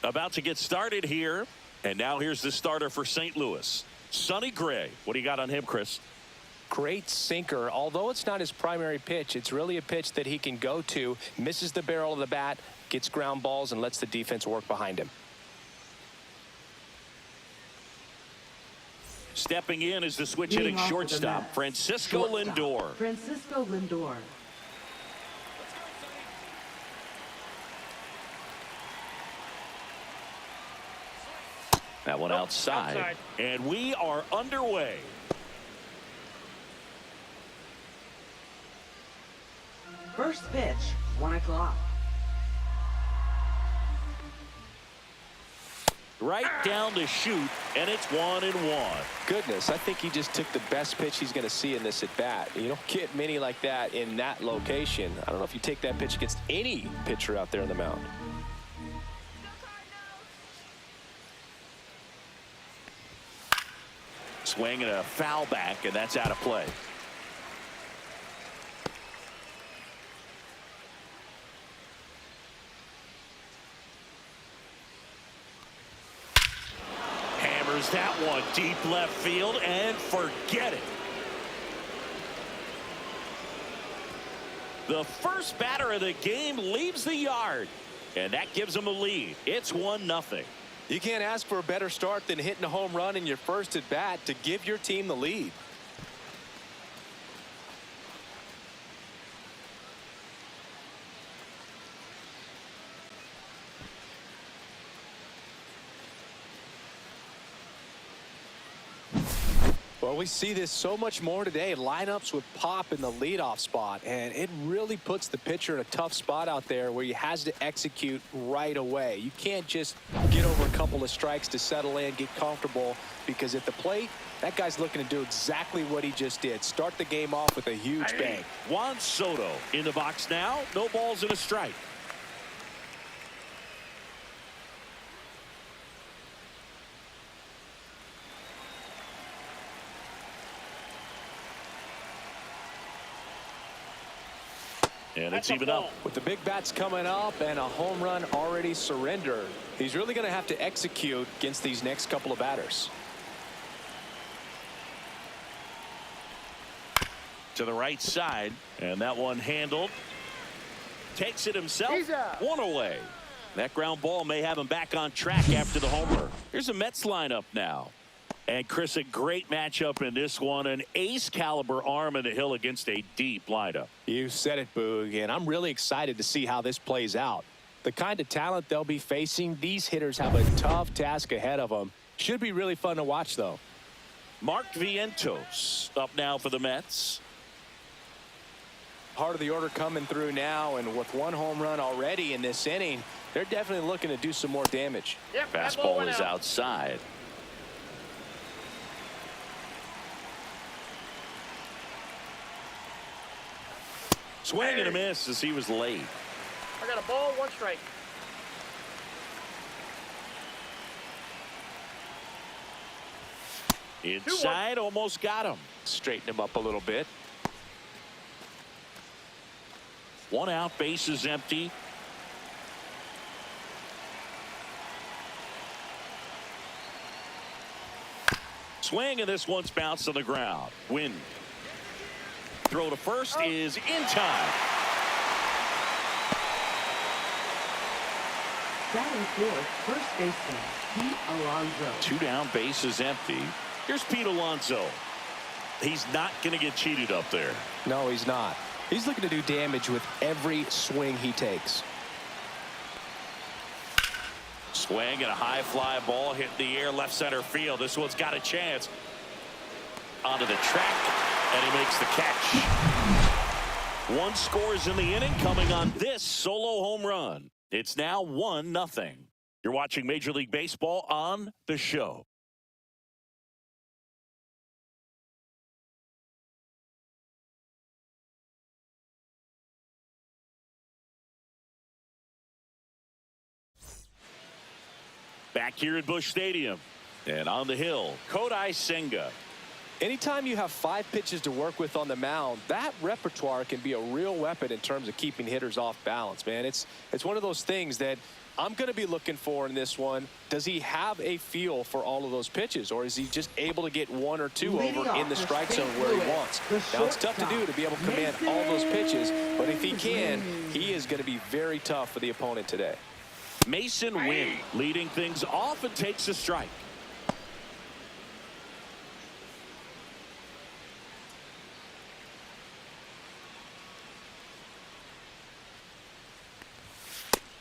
About to get started here. And now here's the starter for St. Louis, Sonny Gray. What do you got on him, Chris? Great sinker. Although it's not his primary pitch, it's really a pitch that he can go to, misses the barrel of the bat, gets ground balls, and lets the defense work behind him. Stepping in is the switch hitting shortstop, Francisco Lindor. Francisco Lindor. That one outside. And we are underway. First pitch, 1 o'clock. Right down the chute, and it's 1-1. Goodness, I think he just took the best pitch he's going to see in this at bat. You don't get many like that in that location. I don't know if you take that pitch against any pitcher out there on the mound. Swing and a foul back, and that's out of play. Hammers that one deep left field and forget it. The first batter of the game leaves the yard, and that gives them a lead. It's 1-0. You can't ask for a better start than hitting a home run in your first at bat to give your team the lead. Well, we see this so much more today. Lineups with pop in the leadoff spot, and it really puts the pitcher in a tough spot out there where he has to execute right away. You can't just get over a couple of strikes to settle in, get comfortable, because at the plate, that guy's looking to do exactly what he just did. Start the game off with a huge bang. Juan Soto in the box now. No balls and a strike. And it's even up. With the big bats coming up and a home run already surrendered, he's really going to have to execute against these next couple of batters. To the right side, and that one handled. Takes it himself. One away. That ground ball may have him back on track after the homer. Here's a Mets lineup now. And Chris, a great matchup in this one. An ace caliber arm in the hill against a deep lineup. You said it, Boog, and I'm really excited to see how this plays out. The kind of talent they'll be facing, these hitters have a tough task ahead of them. Should be really fun to watch, though. Mark Vientos up now for the Mets. Heart of the order coming through now, and with one home run already in this inning, they're definitely looking to do some more damage. Fastball is outside. Swing and a miss as he was late. I got a ball, 1 strike. Inside, almost got him. Straighten him up a little bit. 1 out, base is empty. Swing, and this one's bounced on the ground. Win. Throw to first is in time. Batting fourth, first baseman, Pete Alonso. 2 down, base is empty. Here's Pete Alonso. He's not going to get cheated up there. No, he's not. He's looking to do damage with every swing he takes. Swing and a high fly ball hit the air left center field. This one's got a chance. Onto the track, and he makes the catch. 1 scores in the inning coming on this solo home run. It's now 1-0. You're watching Major League Baseball on The Show. Back here at Busch Stadium. And on the hill, Kodai Senga. Anytime you have 5 pitches to work with on the mound, that repertoire can be a real weapon in terms of keeping hitters off balance, man. It's one of those things that I'm going to be looking for in this one, does he have a feel for all of those pitches, or is he just able to get one or two over in the strike zone where he wants? Now, it's tough to do, to be able to command all those pitches, but if he can, he is going to be very tough for the opponent today. Mason Wynn leading things off and takes a strike.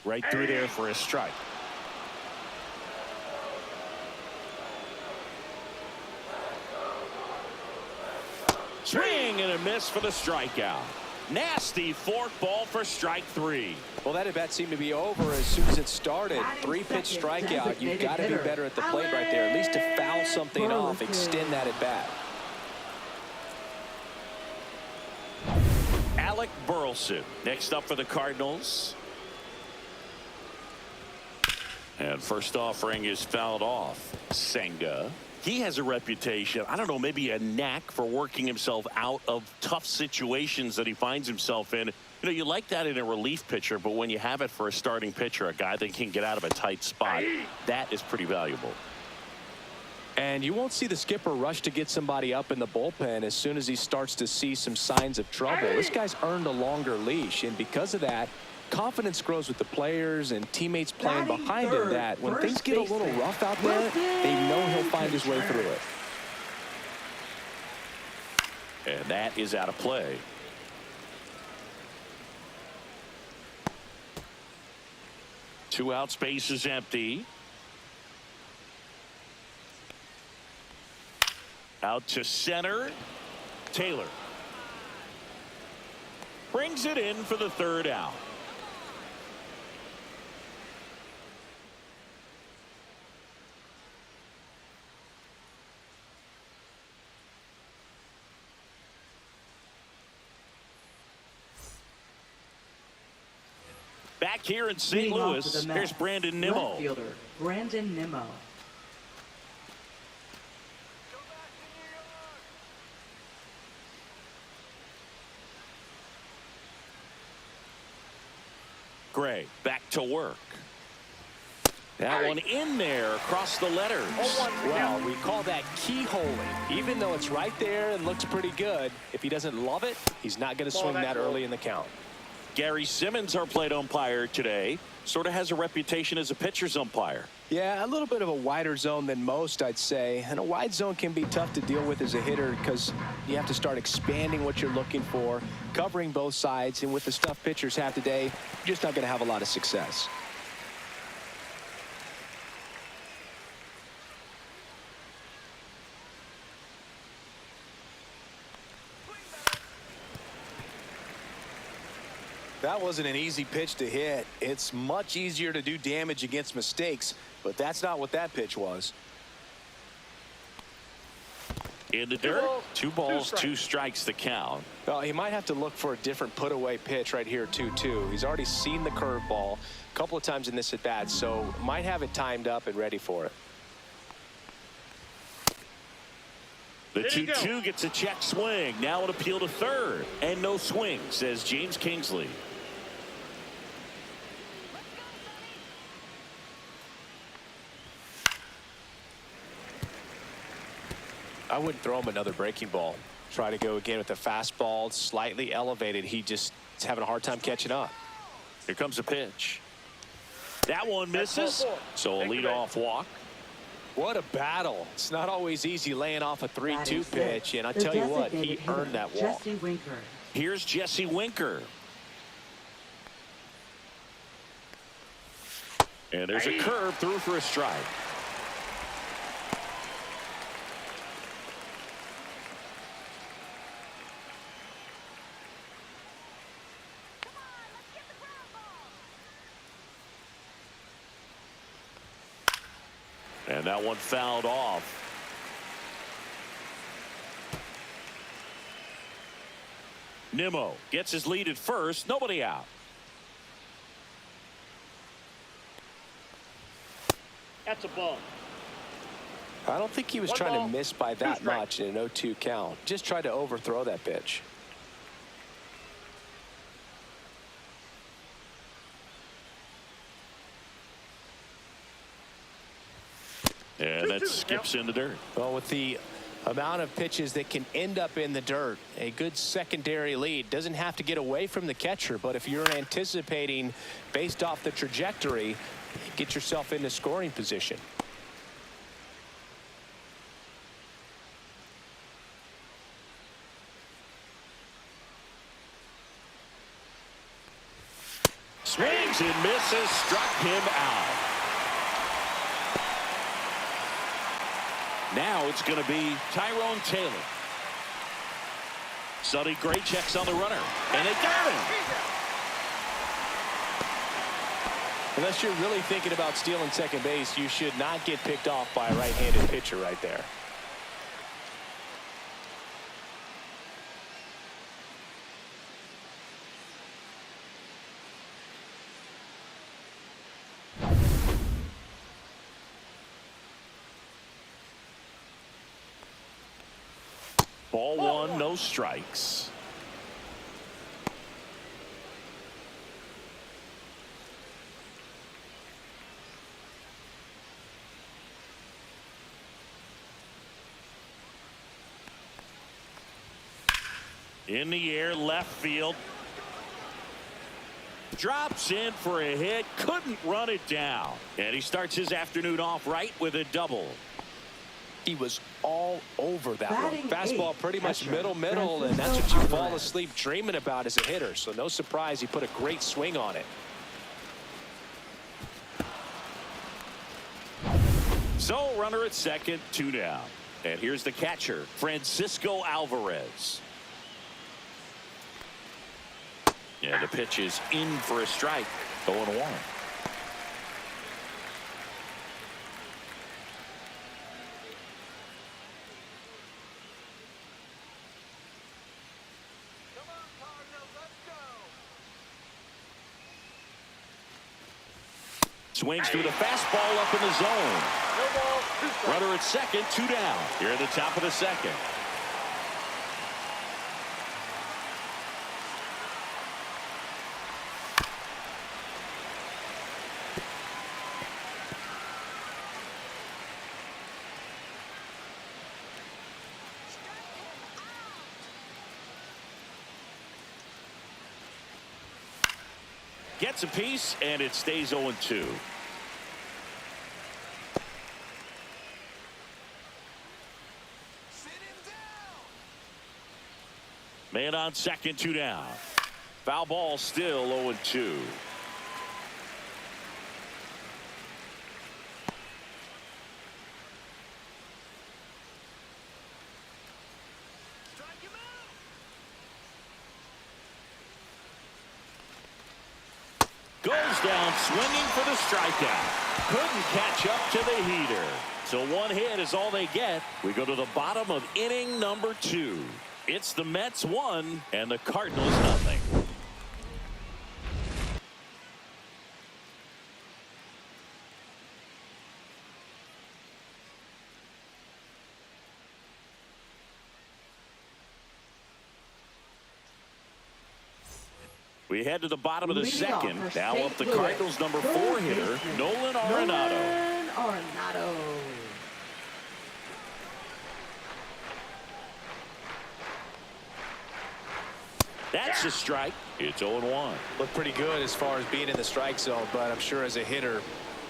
Right through there for a strike. Swing and a miss for the strikeout. Nasty fork ball for strike 3. Well, that at bat seemed to be over as soon as it started. 3-pitch strikeout. You've got to be better at the plate right there, at least to foul something off, extend that at bat. Alec Burleson next up for the Cardinals. And first offering is fouled off. Senga. He has a reputation, I don't know, maybe a knack for working himself out of tough situations that he finds himself in. You know, you like that in a relief pitcher, but when you have it for a starting pitcher, a guy that can get out of a tight spot, that is pretty valuable. And you won't see the skipper rush to get somebody up in the bullpen as soon as he starts to see some signs of trouble. This guy's earned a longer leash, and because of that, confidence grows with the players and teammates playing behind him, that when things get a little rough out there, they know he'll find his way through it. And that is out of play. Two out, space is empty. Out to center. Taylor brings it in for the third out. Back here in St. Louis, here's Brandon Nimmo. Brandon Nimmo. Gray back to work. That one in there across the letters. Well, we call that keyholing. Even though it's right there and looks pretty good, if he doesn't love it, he's not going to swing that early in the count. Gary Simmons, our plate umpire today, sort of has a reputation as a pitcher's umpire. Yeah, a little bit of a wider zone than most, I'd say. And a wide zone can be tough to deal with as a hitter because you have to start expanding what you're looking for, covering both sides. And with the stuff pitchers have today, you're just not going to have a lot of success. That wasn't an easy pitch to hit. It's much easier to do damage against mistakes, but that's not what that pitch was. In the dirt, 2 balls, 2 strikes to count. Well, he might have to look for a different put-away pitch right here, 2-2. He's already seen the curveball a couple of times in this at-bat, so might have it timed up and ready for it. The 2-2 gets a check swing. Now an appeal to third. And no swing, says James Kingsley. I wouldn't throw him another breaking ball. Try to go again with the fastball, slightly elevated. He just is having a hard time catching up. Here comes a pitch. That one misses. So a leadoff walk. What a battle. It's not always easy laying off a 3-2 pitch, and I tell you what, he earned that walk. Here's Jesse Winker. And there's a curve through for a strike. And that one fouled off. Nimmo gets his lead at first. Nobody out. That's a ball. I don't think he was trying to miss by that much in an 0-2 count. Just tried to overthrow that pitch. And that skips in the dirt. Well, with the amount of pitches that can end up in the dirt, a good secondary lead. Doesn't have to get away from the catcher, but if you're anticipating based off the trajectory, get yourself into scoring position. Swings and misses, struck him out. Now it's going to be Tyrone Taylor. Sonny Gray checks on the runner, and they got him. Unless you're really thinking about stealing second base, you should not get picked off by a right-handed pitcher right there. Ball one, no strikes. In the air, left field. Drops in for a hit, couldn't run it down. And he starts his afternoon off right with a double. He was all over that one. Batting Fastball eighth, pretty much catcher, middle, and that's what you fall asleep dreaming about as a hitter. So no surprise he put a great swing on it. So runner at second, 2 down. And here's the catcher, Francisco Alvarez. And the pitch is in for a strike. 0-1. Swings through the fastball up in the zone. Runner at second, 2 down. Here at the top of the second. Gets a piece, and it stays 0-2. Man on second, 2 down. Foul ball, still 0-2. Goes down swinging for the strikeout. Couldn't catch up to the heater. So one hit is all they get. We go to the bottom of inning number 2. It's the Mets 1 and the Cardinals nothing. We head to the bottom of the second. Now up the Cardinals number 4 hitter, Nolan Arenado. That's a strike. It's 0-1. Looked pretty good as far as being in the strike zone, but I'm sure as a hitter,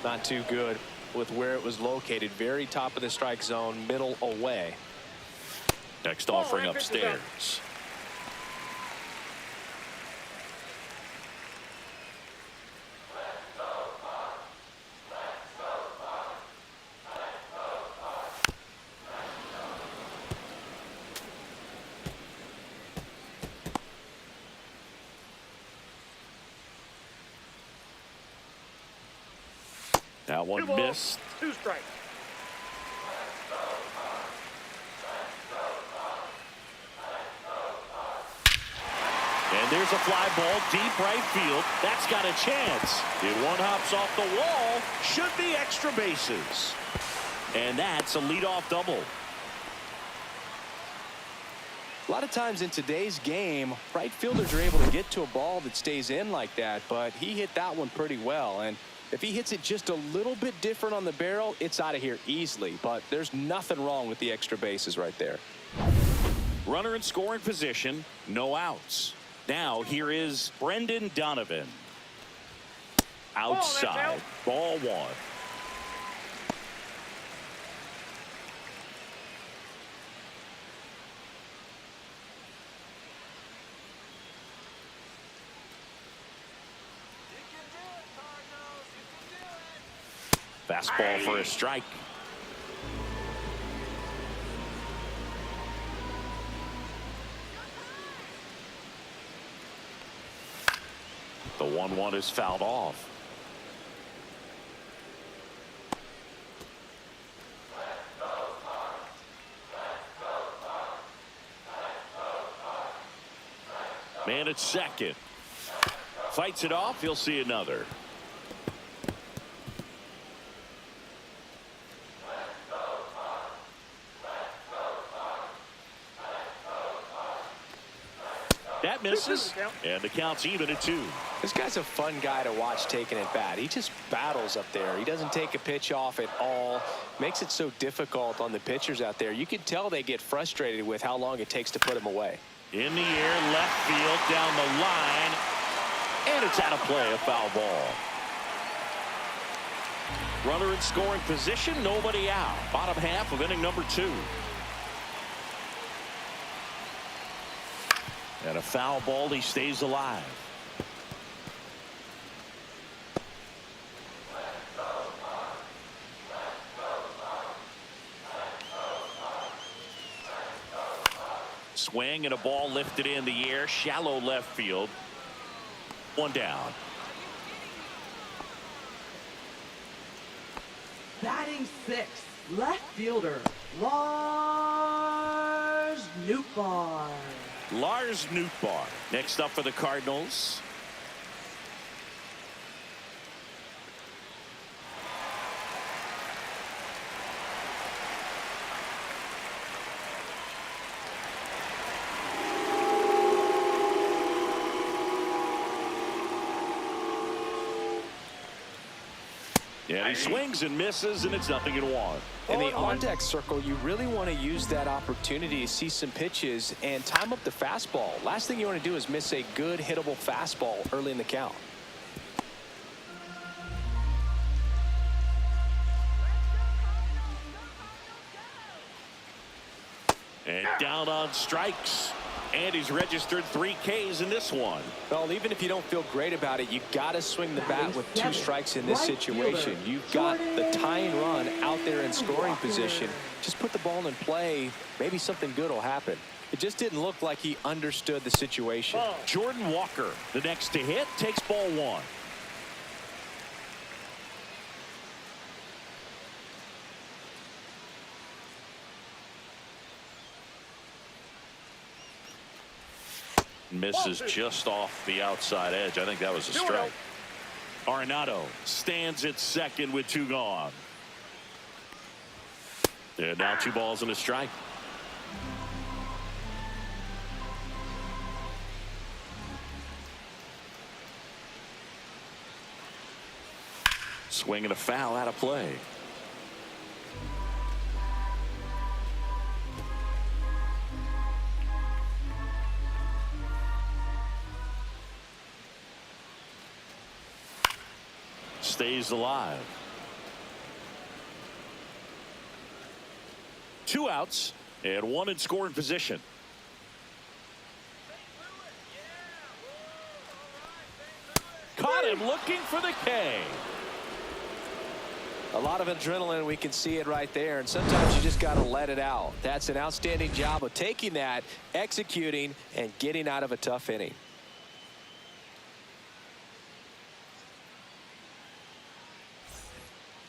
not too good with where it was located. Very top of the strike zone, middle away. Next offering upstairs. That one missed. 2 strikes. And there's a fly ball deep right field. That's got a chance. If one hops off the wall, should be extra bases. And that's a leadoff double. A lot of times in today's game, right fielders are able to get to a ball that stays in like that, but he hit that one pretty well. And If he hits it just a little bit different on the barrel, it's out of here easily. But there's nothing wrong with the extra bases right there. Runner in scoring position, no outs. Now here is Brendan Donovan. Outside, ball one. Fastball for a strike. The 1-1 is fouled off. Man at second. Fights it off. He'll see another. That misses, and the count's even at 2. This guy's a fun guy to watch taking at bat. He just battles up there. He doesn't take a pitch off at all. Makes it so difficult on the pitchers out there. You can tell they get frustrated with how long it takes to put him away. In the air, left field, down the line, and it's out of play, a foul ball. Runner in scoring position, nobody out. Bottom half of inning number 2. And a foul ball, he stays alive. Swing and a ball lifted in the air, shallow left field. One down. Batting 6, left fielder, Lars Nootbaar. Lars Nootbaar next up for the Cardinals. Yeah, he swings and misses, and it's 0-1. In the on-deck circle, you really want to use that opportunity to see some pitches and time up the fastball. Last thing you want to do is miss a good hittable fastball early in the count. And down on strikes. And he's registered 3 Ks in this one. Well, even if you don't feel great about it, you got to swing the bat with 2 strikes in this situation. You've got the tying run out there in scoring position. Just put the ball in play. Maybe something good will happen. It just didn't look like he understood the situation. Jordan Walker, the next to hit, takes ball 1. Misses just off the outside edge. I think that was a strike. Arenado stands at second with 2 gone. And now 2 balls and a strike. Swing and a foul out of play. Stays alive. 2 outs and 1 in scoring position. Caught him looking for the K. A lot of adrenaline, we can see it right there, and sometimes you just got to let it out. That's an outstanding job of taking that, executing, and getting out of a tough inning.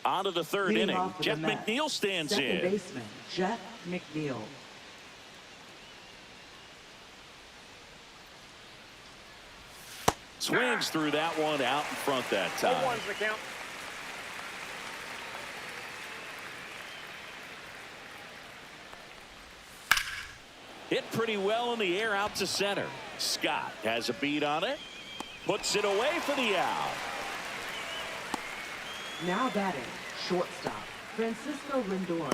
On to the 3rd inning. Jeff McNeil stands Second in. Baseman Jeff McNeil. Swings through that one out in front that time. 0-1's the count. Hit pretty well in the air out to center. Scott has a beat on it. Puts it away for the out. Now batting, shortstop, Francisco Lindor.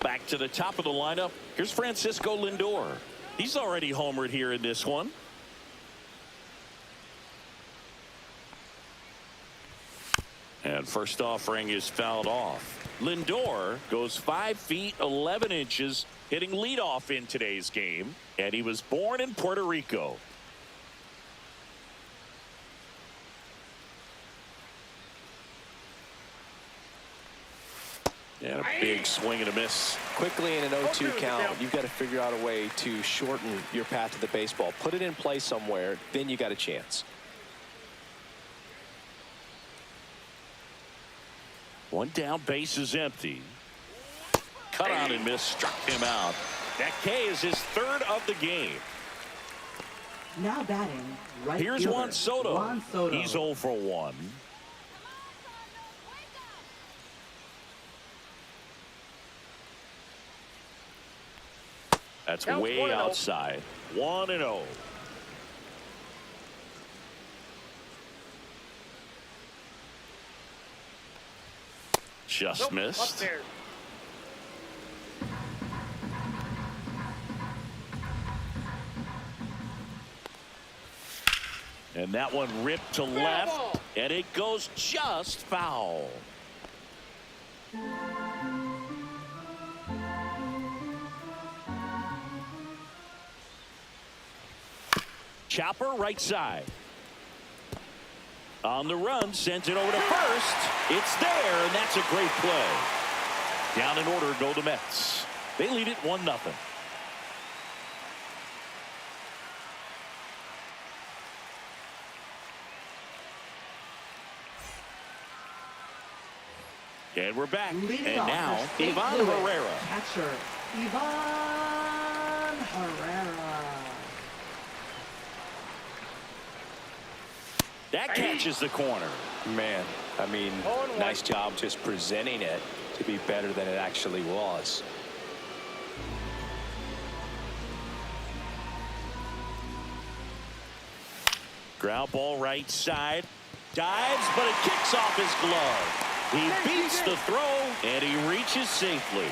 Back to the top of the lineup. Here's Francisco Lindor. He's already homered here in this one. And first offering is fouled off. Lindor goes 5 feet 11 inches, hitting leadoff in today's game. And he was born in Puerto Rico. And a big swing and a miss. Quickly in an 0-2 count, you've got to figure out a way to shorten your path to the baseball. Put it in play somewhere, then you got a chance. One down, base is empty. Cut on and miss, struck him out. That K is his 3rd of the game. Now batting, right Here's fielder, Juan Soto. Juan Soto. He's 0 for 1. That's Counts way 1-0. outside. 1-0. Just Nope, missed. up there. And that one ripped to left, and it goes just foul. Chopper right side. On the run, sends it over to first. It's there, and that's a great play. Down in order go the Mets. They lead it 1-0. And we're back. Leading And off now, for St. Ivan Louis, Herrera. Catcher, Ivan Herrera. That catches the corner. Man, I mean, nice job just presenting it to be better than it actually was. Ground ball right side. Dives, but it kicks off his glove. He beats the throw, and he reaches safely.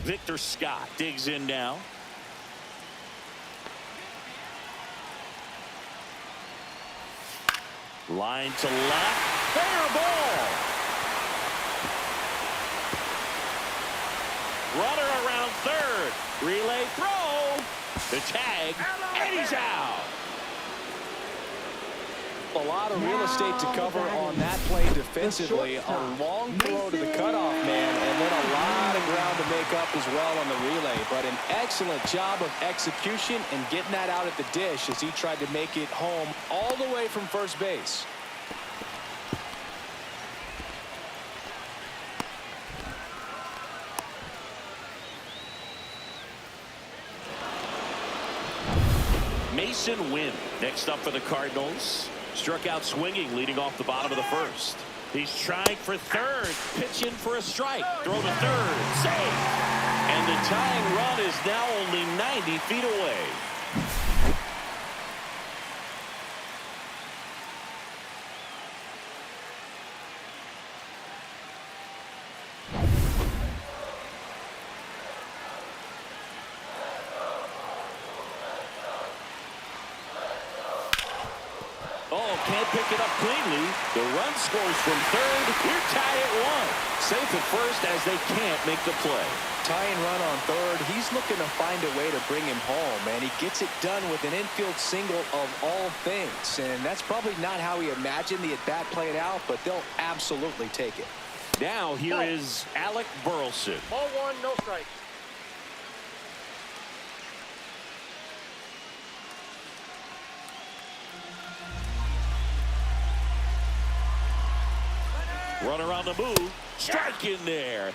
Victor Scott digs in now. Line to left. Fair ball. Runner around third. Relay throw. The tag. And he's out. A lot of real estate to cover on that play defensively. A long throw to the cutoff man, and then a lot of ground to make up as well on the relay. But an excellent job of execution and getting that out at the dish as he tried to make it home all the way from first base. Mason Wynn next up for the Cardinals. Struck out swinging, leading off the bottom of the first. He's trying for third, pitching for a strike. Throw to third, safe. And the tying run is now only 90 feet away. Can't pick it up cleanly. The run scores from third. We're tied at 1. Safe at first as they can't make the play. Tying run on third. He's looking to find a way to bring him home, and he gets it done with an infield single of all things. And that's probably not how he imagined the at-bat played out, but they'll absolutely take it. Now here is Alec Burleson. Ball 1, no strikes. Runner on the move. Strike in there.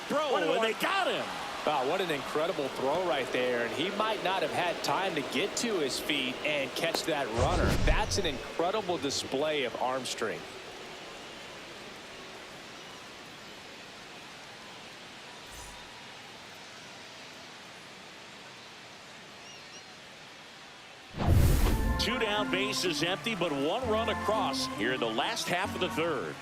Throw, and they got him. Wow, what an incredible throw right there. And he might not have had time to get to his feet and catch that runner. That's an incredible display of arm strength. Two down, bases empty, but one run across here in the last half of the third.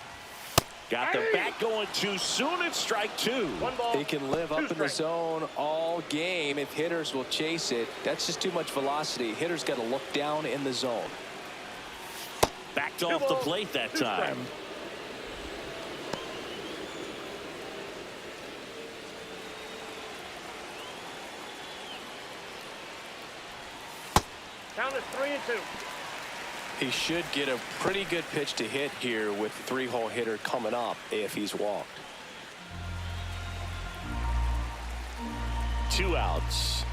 Got the bat going too soon. It's strike two. One ball. He can live up in the zone all game if hitters will chase it. That's just too much velocity. Hitters got to look down in the zone. Backed off the plate that time. Count is 3-2. He should get a pretty good pitch to hit here with the three-hole hitter coming up if he's walked. 2 outs.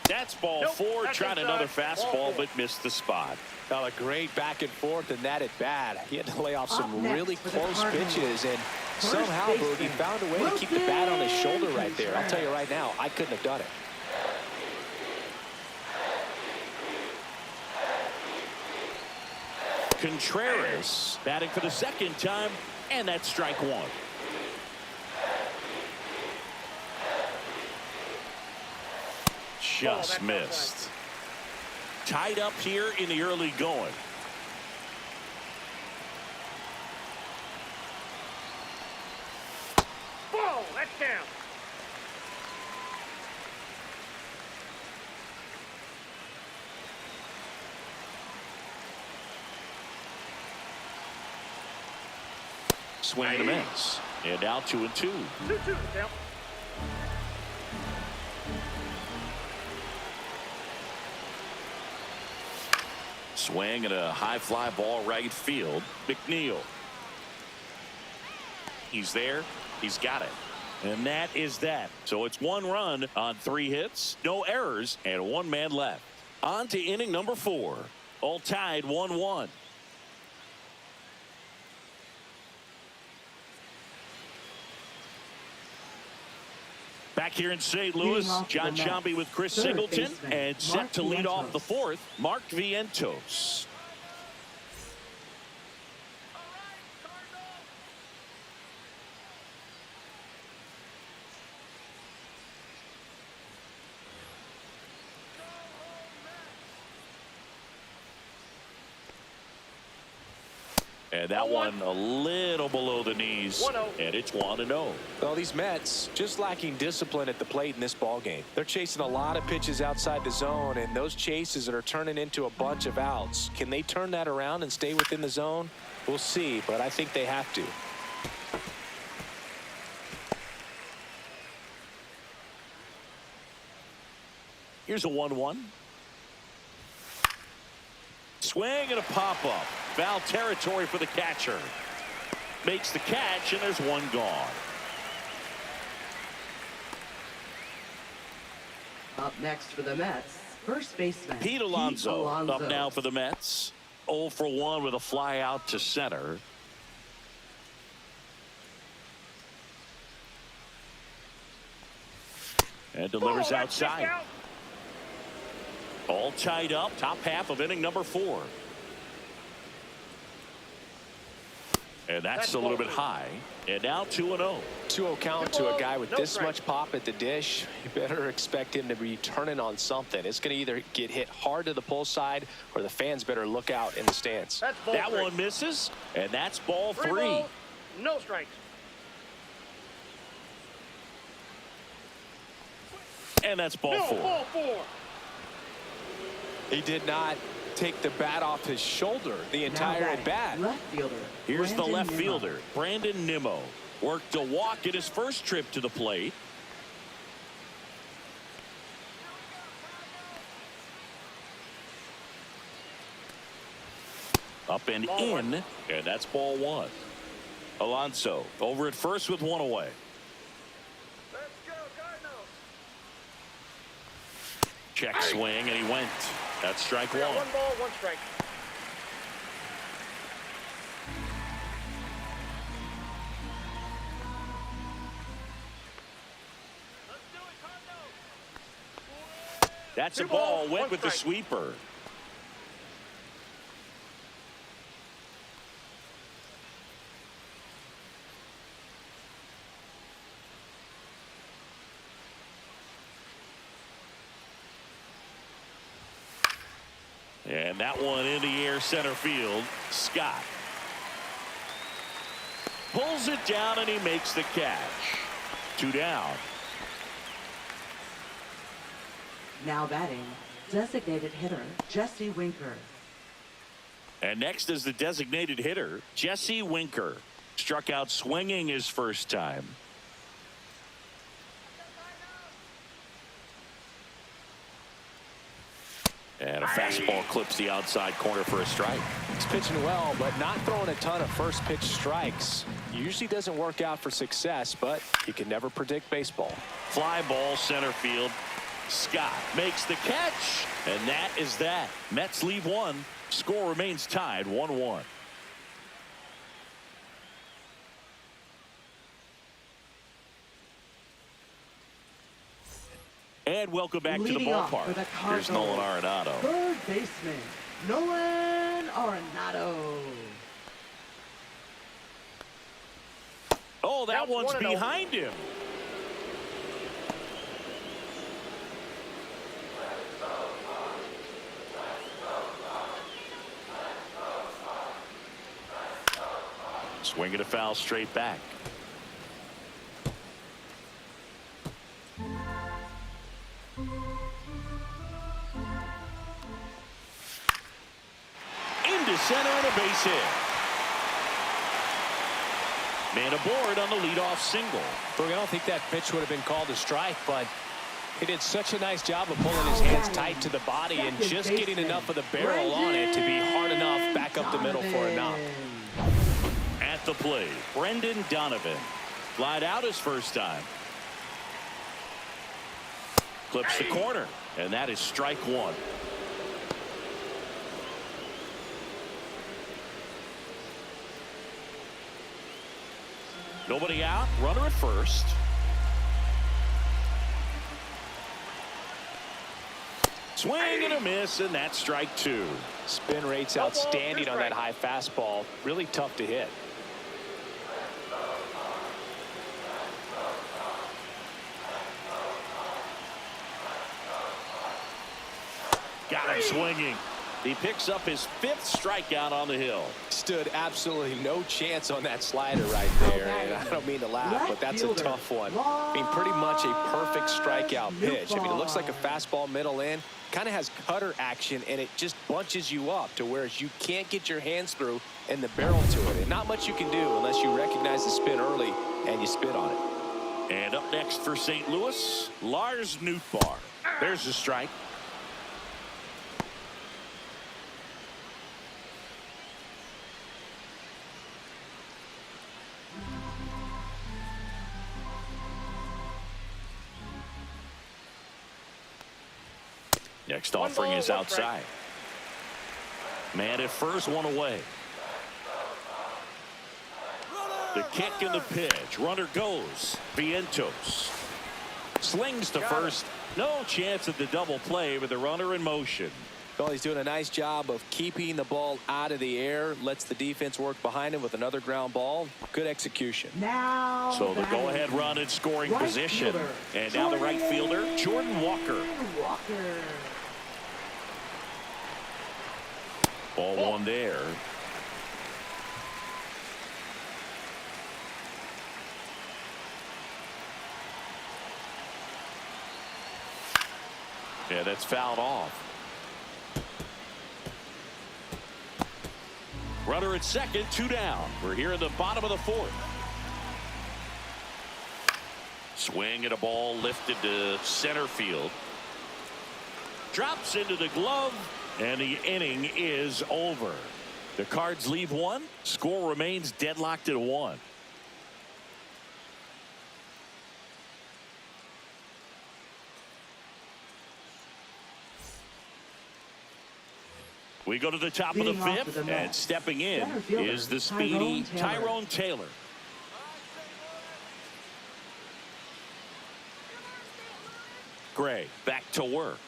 That's ball four. That's Tried inside. another Ball fastball, four. but missed the spot. Now a great back and forth and that at bat. He had to lay off some next really for the close Cardinals. pitches, and First somehow baseman, Boog, he found a way to keep the bat on his shoulder right there. I'll Contreras. tell you right now, I couldn't have done it. Contreras batting for the second time, and that's strike one. Just that's missed. Tied up here in the early going. Ball. That's down. Swing and a miss. And now 2-2. 2-2 count. Swing and a high fly ball right field. McNeil. He's there. He's got it. And that is that. So it's 1 run on 3 hits, no errors, and 1 man left. On to inning number 4. All tied 1-1. Back here in St. Louis, Leading off John the Mets, Sciambi with Chris third Singleton, baseman, and set Mark to lead off Vientos. the 4th, Mark Vientos. And that one a little below the knees, 1-0. and it's 1-0. Well, these Mets just lacking discipline at the plate in this ball game. They're chasing a lot of pitches outside the zone, and those chases that are turning into a bunch of outs. Can they turn that around and stay within the zone? We'll see, but I think they have to. Here's a 1-1. Swing and a pop-up. Foul territory for the catcher. Makes the catch, and there's 1 gone. Up next for the Mets, first baseman Pete Alonso up now for the Mets. 0 for 1 with a fly out to center. And delivers Ball, that's outside. out. All tied up, top half of inning number 4. And that's a little bit high. And now 2-0. 2-0 count to a guy with No this strike. much pop at the dish. You better expect him to be turning on something. It's going to either get hit hard to the pull side, or the fans better look out in the stands. That's ball That 3. one misses, and that's ball 3. Ball, no strikes. And that's ball No, 4. ball 4. He did not take the bat off his shoulder the entire at bat. Left fielder. Here's the Brandon left Nimmo. fielder, Brandon Nimmo. Worked a walk at his first trip to the plate. Up and Ball in, 1. and that's ball 1. Alonso over at first with 1 away. Let's go, Cardinals. Check swing, and he went. That's strike 1. 1 ball, 1 strike. Let's go. That's a Two ball. balls, Went one with the strike. sweeper. And that one in the air center field. Scott pulls it down and he makes the catch. 2 down. Now batting, designated hitter Jesse Winker. And next is the designated hitter, Jesse Winker. Struck out swinging his first time. And a fastball clips the outside corner for a strike. He's pitching well, but not throwing a ton of first pitch strikes. Usually doesn't work out for success, but you can never predict baseball. Fly ball center field. Scott makes the catch, and that is that. Mets leave one. Score remains tied 1-1. And welcome back to the Leading off ballpark. for the Here's Cardinals, Nolan Arenado. third baseman Nolan Arenado. Oh, that That's one's 1-0. behind him. Swinging a foul straight back. Into center and a base hit. Man aboard on the leadoff single. Look, I don't think that pitch would have been called a strike, but he did such a nice job of pulling his hands tight to the body and just getting enough of the barrel on it to be hard enough back up the middle for a knock. At the plate, Brendan Donovan. Flied out his first time. Clips the corner, and that is strike one. Nobody out, runner at first. Swing and a miss, and that's strike two. Spin rate's outstanding on that high fastball. Really tough to hit. Got him swinging. He picks up his 5th strikeout on the hill. Stood absolutely no chance on that slider right there. And I don't mean to laugh, but that's a tough one. I mean, pretty much a perfect strikeout pitch. I mean, it looks like a fastball middle in. Kind of has cutter action, and it just bunches you up to where you can't get your hands through and the barrel to it. And not much you can do unless you recognize the spin early and you spit on it. And up next for St. Louis, Lars Nootbaar. There's the strike. Next offering is outside. Man at first, one away. The kick and the pitch. Runner goes. Vientos slings to first. No chance at the double play with the runner in motion. Well, he's doing a nice job of keeping the ball out of the air. Lets the defense work behind him with another ground ball. Good execution. Now So the go-ahead run in scoring right position. fielder, And now the right fielder, Jordan Walker. Walker. Ball one there. Yeah, that's fouled off. Runner at second, 2 down. We're here in the bottom of the 4th. Swing and a ball lifted to center field. Drops into the glove, and the inning is over. The Cards leave one. Score remains deadlocked at 1. We go to the top of the 5th, and stepping in is the speedy Tyrone Taylor. Gray back to work.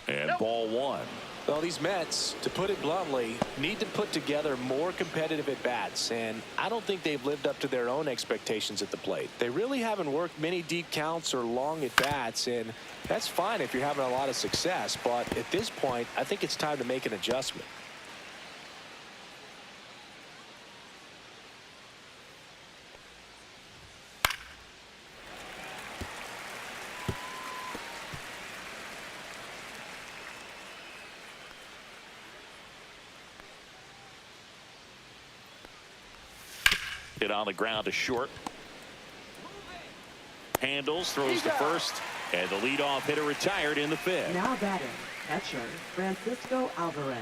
And ball one. Well, these Mets, to put it bluntly, need to put together more competitive at-bats, and I don't think they've lived up to their own expectations at the plate. They really haven't worked many deep counts or long at-bats, and that's fine if you're having a lot of success, but at this point, I think it's time to make an adjustment. Hit on the ground to short. Handles, throws to first, and the leadoff hitter retired in the fifth. Now batting, catcher Francisco Alvarez.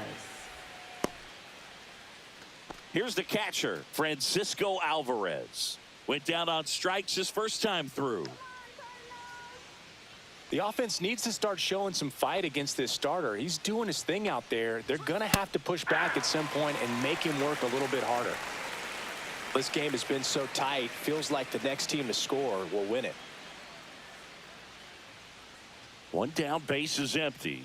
Here's the catcher, Francisco Alvarez. Went down on strikes his first time through. The offense needs to start showing some fight against this starter. He's doing his thing out there. They're going to have to push back at some point and make him work a little bit harder. This game has been so tight, feels like the next team to score will win it. One down, base is empty.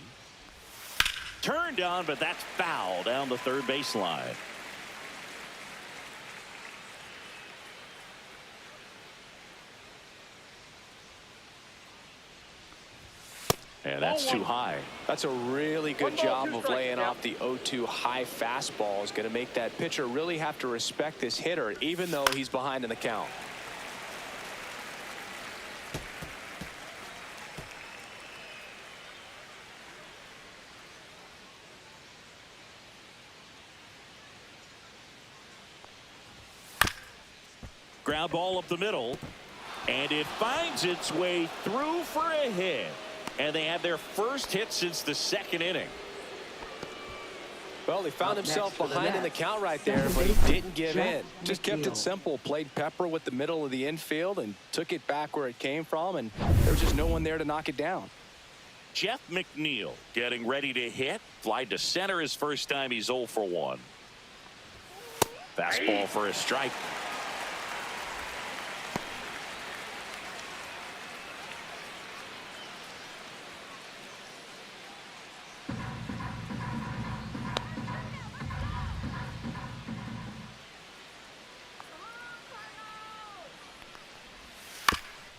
Turned on, but that's foul down the third baseline. And that's too high. That's a really good job of laying off the 0-2 high fastball. Is going to make that pitcher really have to respect this hitter, even though he's behind in the count. Ground ball up the middle, and it finds its way through for a hit. And they have their first hit since the second inning. Well, he found himself behind in the count right there, but he didn't give in. Just kept it simple, played pepper with the middle of the infield and took it back where it came from, and there was just no one there to knock it down. Jeff McNeil getting ready to hit. Fly to center his first time. He's 0 for 1. Fastball for a strike.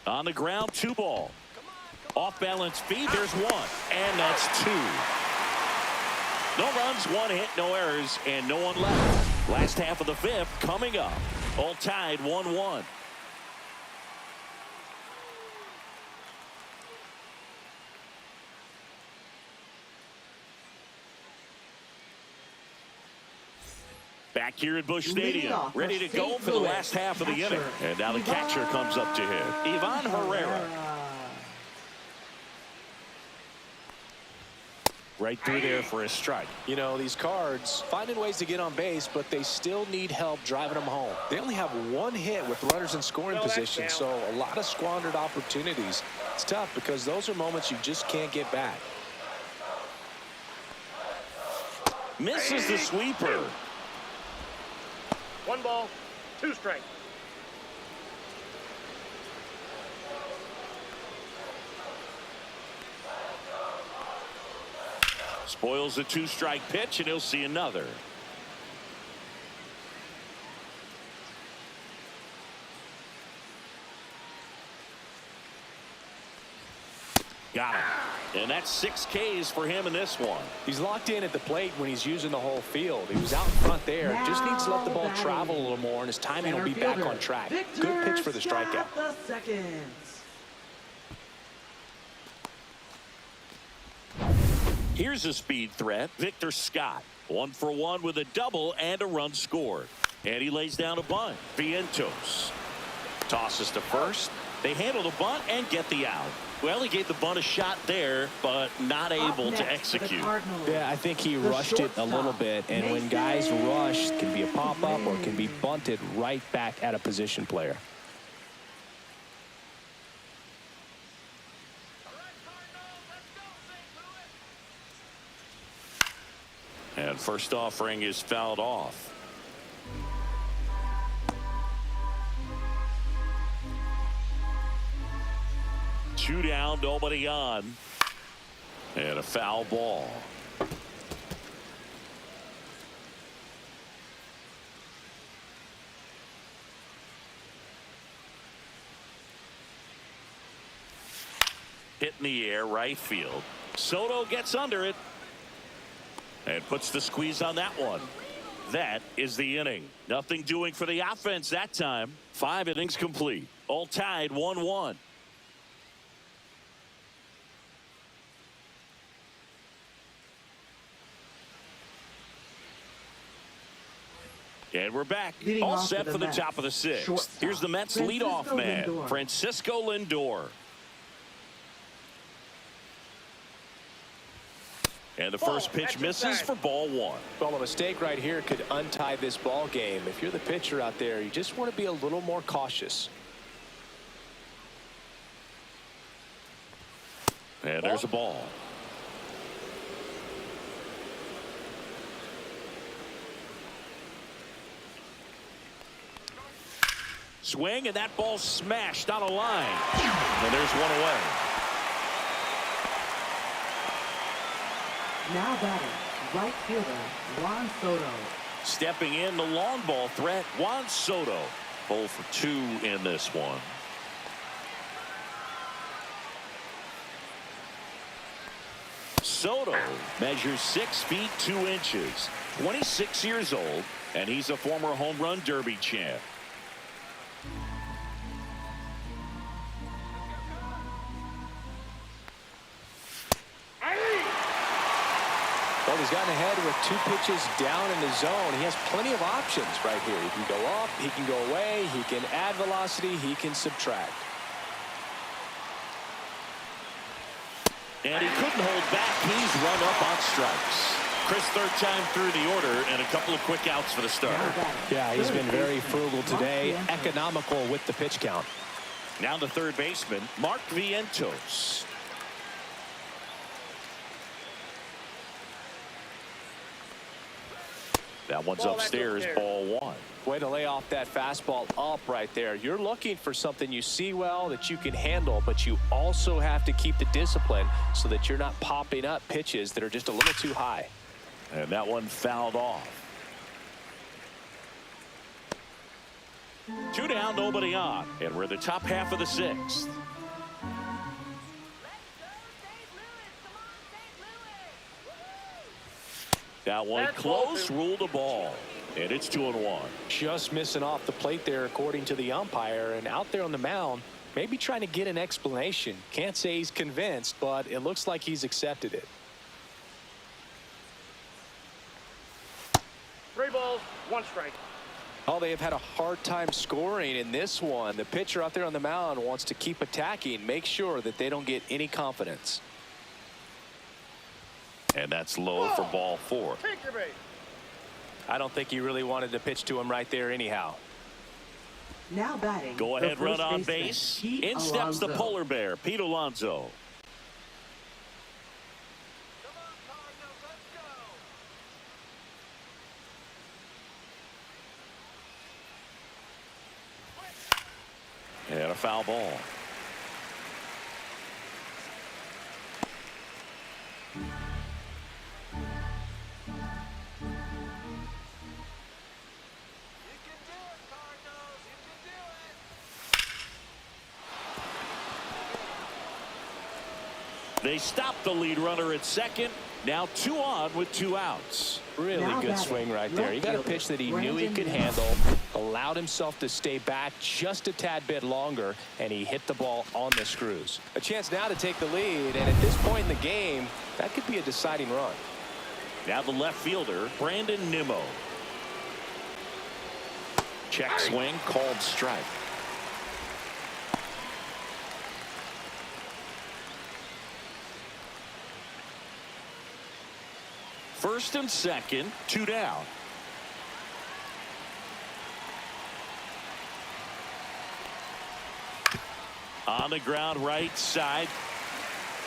On the ground, 2 ball. Off balance feed, there's 1, and that's 2. No runs, 1 hit, no errors, and no one left. Last half of the fifth coming up. All tied 1-1. Back here at Busch Stadium, ready to go for the last half of the inning. And now the catcher comes up to hit. Ivan Herrera. Right through there for a strike. You know, these Cards finding ways to get on base, but they still need help driving them home. They only have 1 hit with runners in scoring position, so a lot of squandered opportunities. It's tough because those are moments you just can't get back. Misses the sweeper. 1 ball, 2 strikes. Spoils the 2-strike pitch, and he'll see another. Got him. And that's 6 Ks for him in this one. He's locked in at the plate when he's using the whole field. He was out in front there. Just needs to let the ball travel a little more, and his timing will be back on track. Good pitch for the strikeout. Here's a speed threat, Victor Scott. 1 for 1 with a double and a run scored. And he lays down a bunt. Vientos tosses to first. They handle the bunt and get the out. Well, he gave the bunt a shot there, but not able to execute. Yeah, I think he rushed it a little bit, and when guys rush, it can be a pop-up or it can be bunted right back at a position player. And first offering is fouled off. Two down, nobody on. And a foul ball. Hit in the air, right field. Soto gets under it and puts the squeeze on that one. That is the inning. Nothing doing for the offense that time. 5 innings complete. All tied 1-1. And we're back. Leading All off set for for the the top of the Mets, 6th. shortstop, Here's the Mets leadoff Francisco man, Lindor. Francisco Lindor. And the first pitch misses for ball 1. Well, a mistake right here could untie this ball game. If you're the pitcher out there, you just want to be a little more cautious. And there's a ball. Swing, and that ball smashed on a line. And there's one away. Now batting, right fielder, Juan Soto. Stepping in, the long ball threat, Juan Soto. 0 for 2 in this one. Soto measures 6 feet 2 inches, 26 years old, and he's a former home run derby champ. Well, he's gotten ahead with 2 pitches down in the zone. He has plenty of options right here. He can go up, he can go away, he can add velocity, he can subtract. And he couldn't hold back. He's run up on strikes. Chris, 3rd time through the order, and a couple of quick outs for the starter. Yeah, he's been very frugal today, economical with the pitch count. Now the 3rd baseman, Mark Vientos. That one's upstairs, ball 1. Way to lay off that fastball up right there. You're looking for something you see well that you can handle, but you also have to keep the discipline so that you're not popping up pitches that are just a little too high. And that one fouled off. 2 down, nobody on. And we're the top half of the 6th. That one close, ruled a ball. And it's 2-1. Just missing off the plate there, according to the umpire, and out there on the mound, maybe trying to get an explanation. Can't say he's convinced, but it looks like he's accepted it. 3 balls, 1 strike. Oh, they have had a hard time scoring in this one. The pitcher out there on the mound wants to keep attacking, make sure that they don't get any confidence. And that's low for ball 4. Take your bait. I don't think he really wanted to pitch to him right there anyhow. Now batting. Go the ahead, run first on baseman, base. Pete In steps the Alonso. polar bear, Pete Alonso. And a foul ball. They stop the lead runner at second. Now 2 on with 2 outs. Really Now good batting, swing right there. He got a left pitch that he fielder, knew he could Brandon handle, allowed himself to stay back just a tad bit longer, and he hit the ball on the screws. A chance now to take the lead, and at this point in the game, that could be a deciding run. Now the left fielder, Brandon Nimmo. Check swing, called strike. First and second, 2 down. On the ground, right side.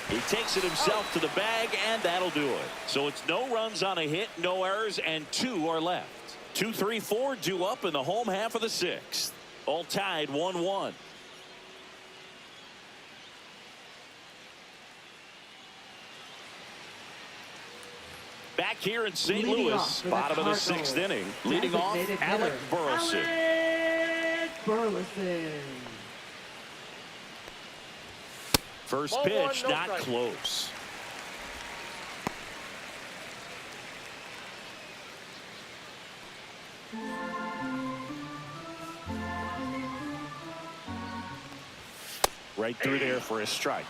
He takes it himself to the bag, and that'll do it. So it's no runs on a hit, no errors, and 2 are left. 2, 3, 4 due up in the home half of the 6th. All tied 1-1. back here in St. Leading Louis, off for the bottom of the Cardinals, 6th inning. Leading off, designated Alec hitter, Burleson. Alec Burleson. First Ball pitch, one, no not strike. close. Right through there for a strike.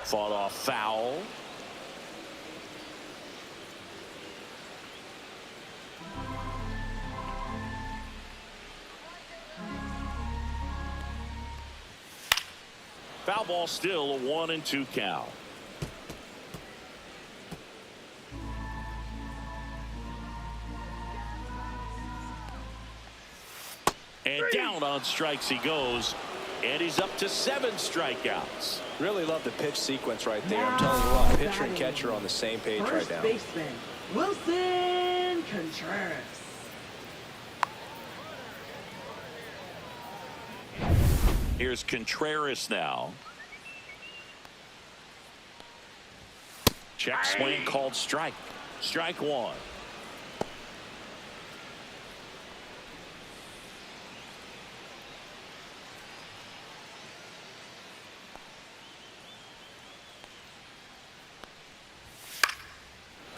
Fought off foul. Foul ball, still a 1-2 count. And down on strikes he goes, and he's up to 7 strikeouts. Really love the pitch sequence right there. I'm telling you what, pitcher and catcher on the same page right First now. baseman, Wilson Contreras. Here's Contreras now. Check swing called strike. Strike one.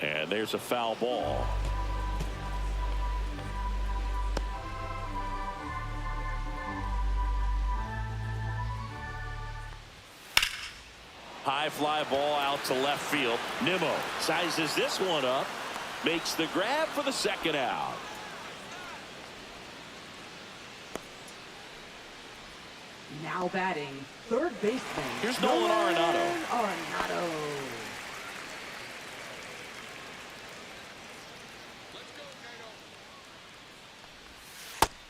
And there's a foul ball. High fly ball out to left field. Nimmo sizes this one up. Makes the grab for the second out. Now batting, third baseman. Here's Nolan Arenado. Arenado.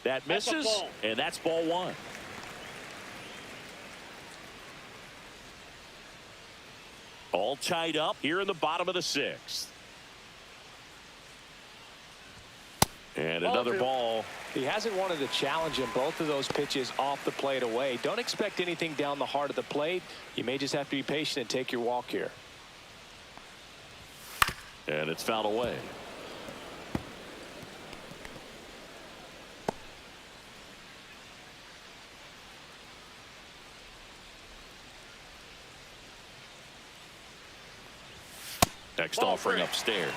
That That's a misses, ball. and that's ball one. All tied up here in the bottom of the 6th. And Ball another two. ball. He hasn't wanted to challenge him. Both of those pitches off the plate away. Don't expect anything down the heart of the plate. You may just have to be patient and take your walk here. And it's fouled away. Next Ball offering three. upstairs.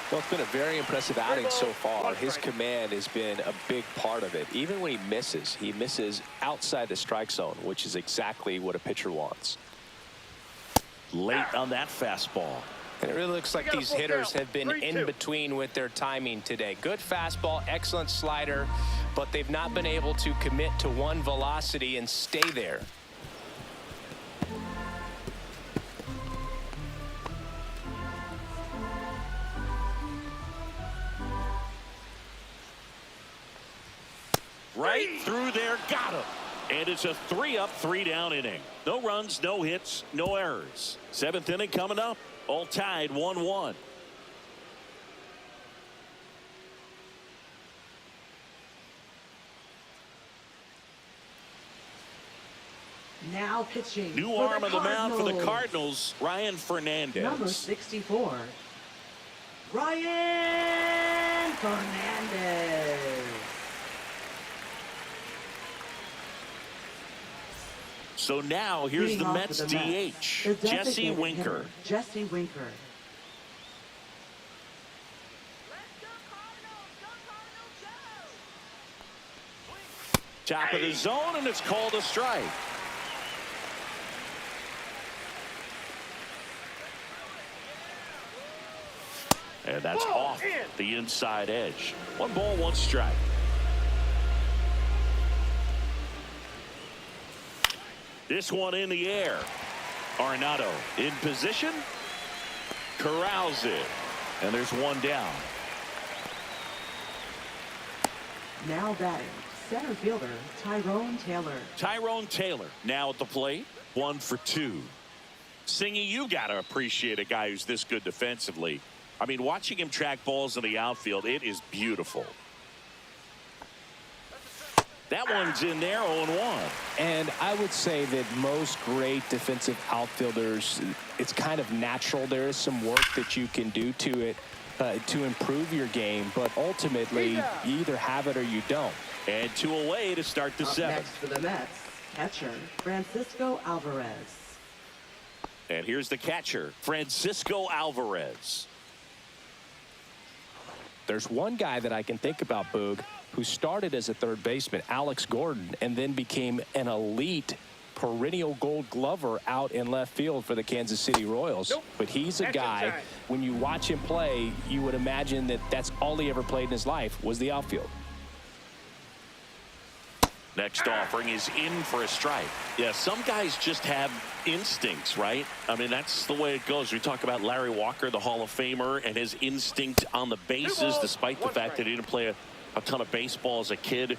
Well, it's been a very impressive outing so far. One His strike. command has been a big part of it. Even when he misses outside the strike zone, which is exactly what a pitcher wants. Late on that fastball. And it really looks like got a these full hitters count. have been 3-2. in between with their timing today. Good fastball, excellent slider, but they've not been able to commit to one velocity and stay there. Right through there, got him. And it's a 3-up, 3-down inning. No runs, no hits, no errors. 7th inning coming up. All tied 1-1. Now pitching. New for arm on the mound for the Cardinals. Cardinals, Ryan Fernandez. Number 64, Ryan Fernandez. So now here's Leading the off Mets for the Mets, DH, the Jesse designated Winker. hitter, Jesse Winker. Top of the zone, and it's called a strike. And that's Ball off in. the inside edge. 1 ball, 1 strike. This one in the air. Arenado in position. Corrals it. And there's 1 down. Now batting, center fielder Tyrone Taylor. Tyrone Taylor now at the plate. 1 for 2. Singy, you got to appreciate a guy who's this good defensively. I mean, watching him track balls in the outfield, it is beautiful. That one's in there, 0-1. And I would say that most great defensive outfielders, it's kind of natural. There is some work that you can do to it to improve your game, but ultimately you either have it or you don't. And 2 away to start the Up 7th. next for the Mets, catcher Francisco Alvarez. And here's the catcher, Francisco Alvarez. There's one guy that I can think about, Boog, who started as a third baseman, Alex Gordon, and then became an elite perennial gold glover out in left field for the Kansas City Royals. Nope. But he's a That's guy, inside. when you watch him play, you would imagine that that's all he ever played in his life was the outfield. Next offering is in for a strike. Yeah, some guys just have instincts, right? I mean, that's the way it goes. We talk about Larry Walker, the Hall of Famer, and his instinct on the bases, despite the fact that he didn't play a ton of baseball as a kid.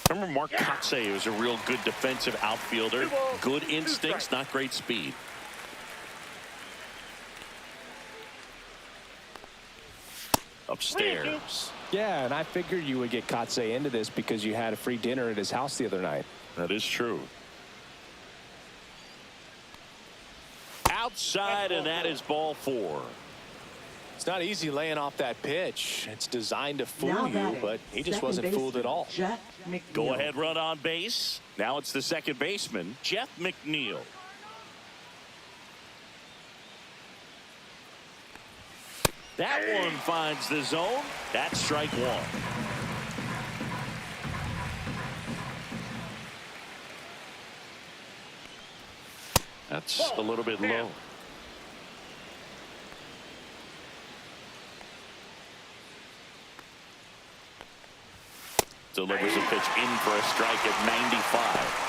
Remember Mark Kotsay was a real good defensive outfielder. Good instincts, not great speed. Upstairs. Yeah, and I figured you would get Kotsay into this because you had a free dinner at his house the other night. That is true. Outside, and that is ball 4. It's not easy laying off that pitch. It's designed to fool Now you, batting, but he just second wasn't fooled baseman, at all. Jeff McNeil. Go ahead run on base. Now it's the second baseman, Jeff McNeil. That one finds the zone. That's strike 1. That's a little bit low. Delivers a pitch in for a strike at 95.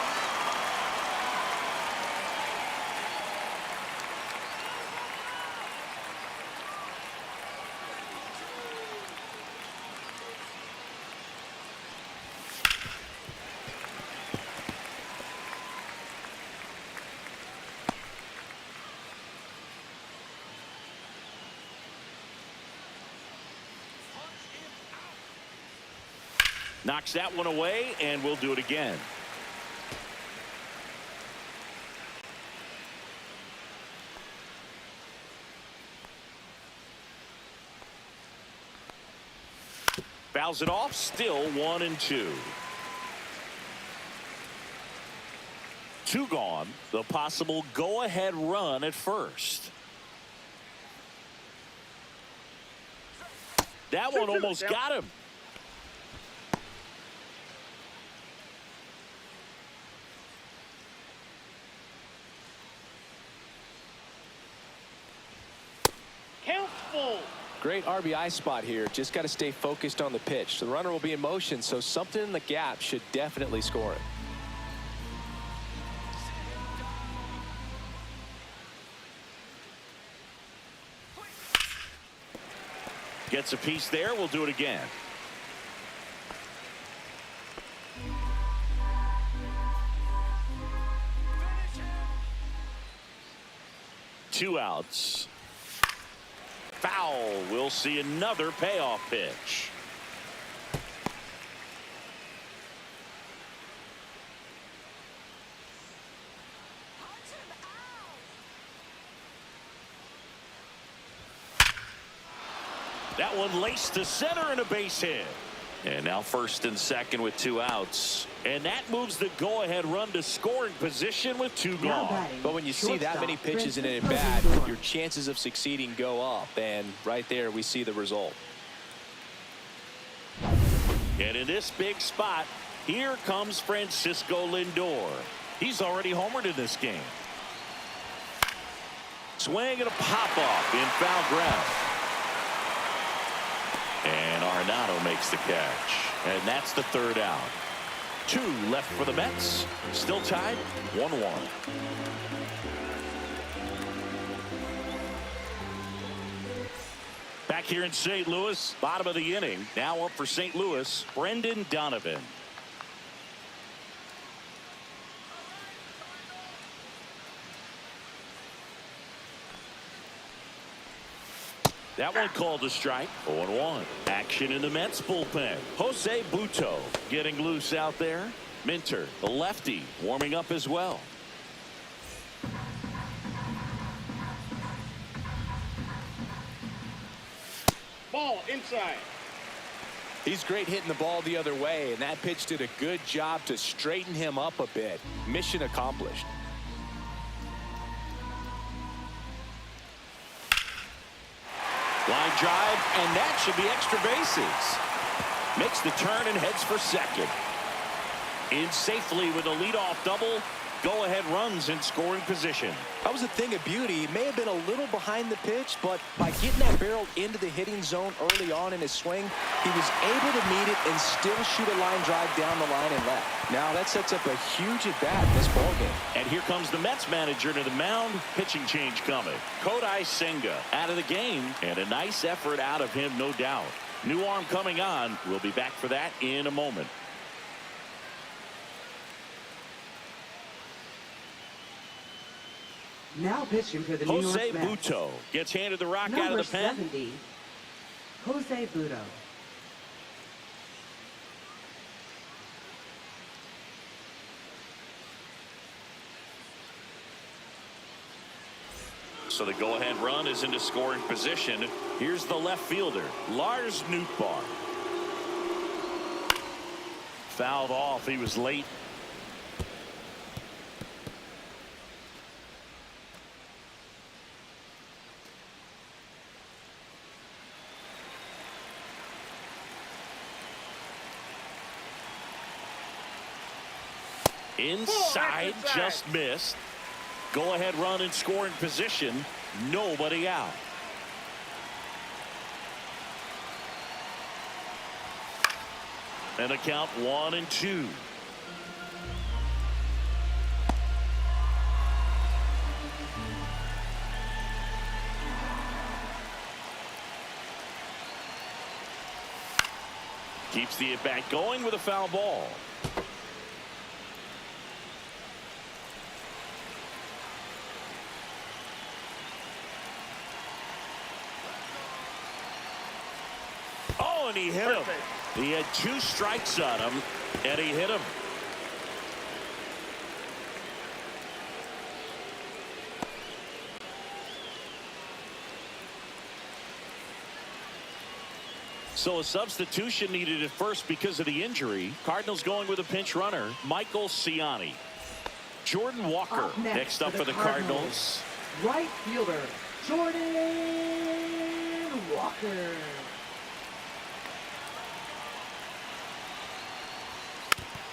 Knocks that one away, and we'll do it again. Fouls it off, still 1-2. 2 gone. The possible go-ahead run at first. That one almost got him. Great RBI spot here. Just got to stay focused on the pitch. The runner will be in motion, so something in the gap should definitely score it. Gets a piece there. We'll do it again. Two outs. Foul. We'll see another payoff pitch. That one laced to center and a base hit. And now first and second with 2 outs. And that moves the go-ahead run to scoring position with 2 gone. But when you see that many pitches in an at-bat, your chances of succeeding go up. And right there, we see the result. And in this big spot, here comes Francisco Lindor. He's already homered in this game. Swing and a pop-off in foul ground. And Arenado makes the catch. And that's the 3rd out. 2 left for the Mets. Still tied 1-1. Back here in St. Louis, bottom of the inning. Now up for St. Louis, Brendan Donovan. That one called a strike. 0-1. Action in the Mets bullpen. Jose Butto getting loose out there. Minter, the lefty, warming up as well. Ball inside. He's great hitting the ball the other way, and that pitch did a good job to straighten him up a bit. Mission accomplished. Line drive, and that should be extra bases. Makes the turn and heads for second. In safely with a leadoff double. Go-ahead runs in scoring position. That was a thing of beauty. He may have been a little behind the pitch, but by getting that barrel into the hitting zone early on in his swing, he was able to meet it and still shoot a line drive down the line and left. Now that sets up a huge at-bat in this ballgame. And here comes the Mets manager to the mound. Pitching change coming. Kodai Senga out of the game, and a nice effort out of him, no doubt. New arm coming on. We'll be back for that in a moment. Now pitching for the New Jose York Mets. Butto gets handed the rock out Number of the pen. 70, Jose Butto. So the go-ahead run is into scoring position. Here's the left fielder, Lars Nootbaar. Fouled off. He was late. Inside, just missed. Go-ahead run in scoring position. Nobody out. And a count 1-2. Keeps the at-bat going with a foul ball. Oh, and he hit him. He had 2 strikes on him, and he hit him. So a substitution needed at first because of the injury. Cardinals going with a pinch runner, Michael Ciani. Jordan Walker Up next up for the Cardinals. Right fielder, Jordan Walker.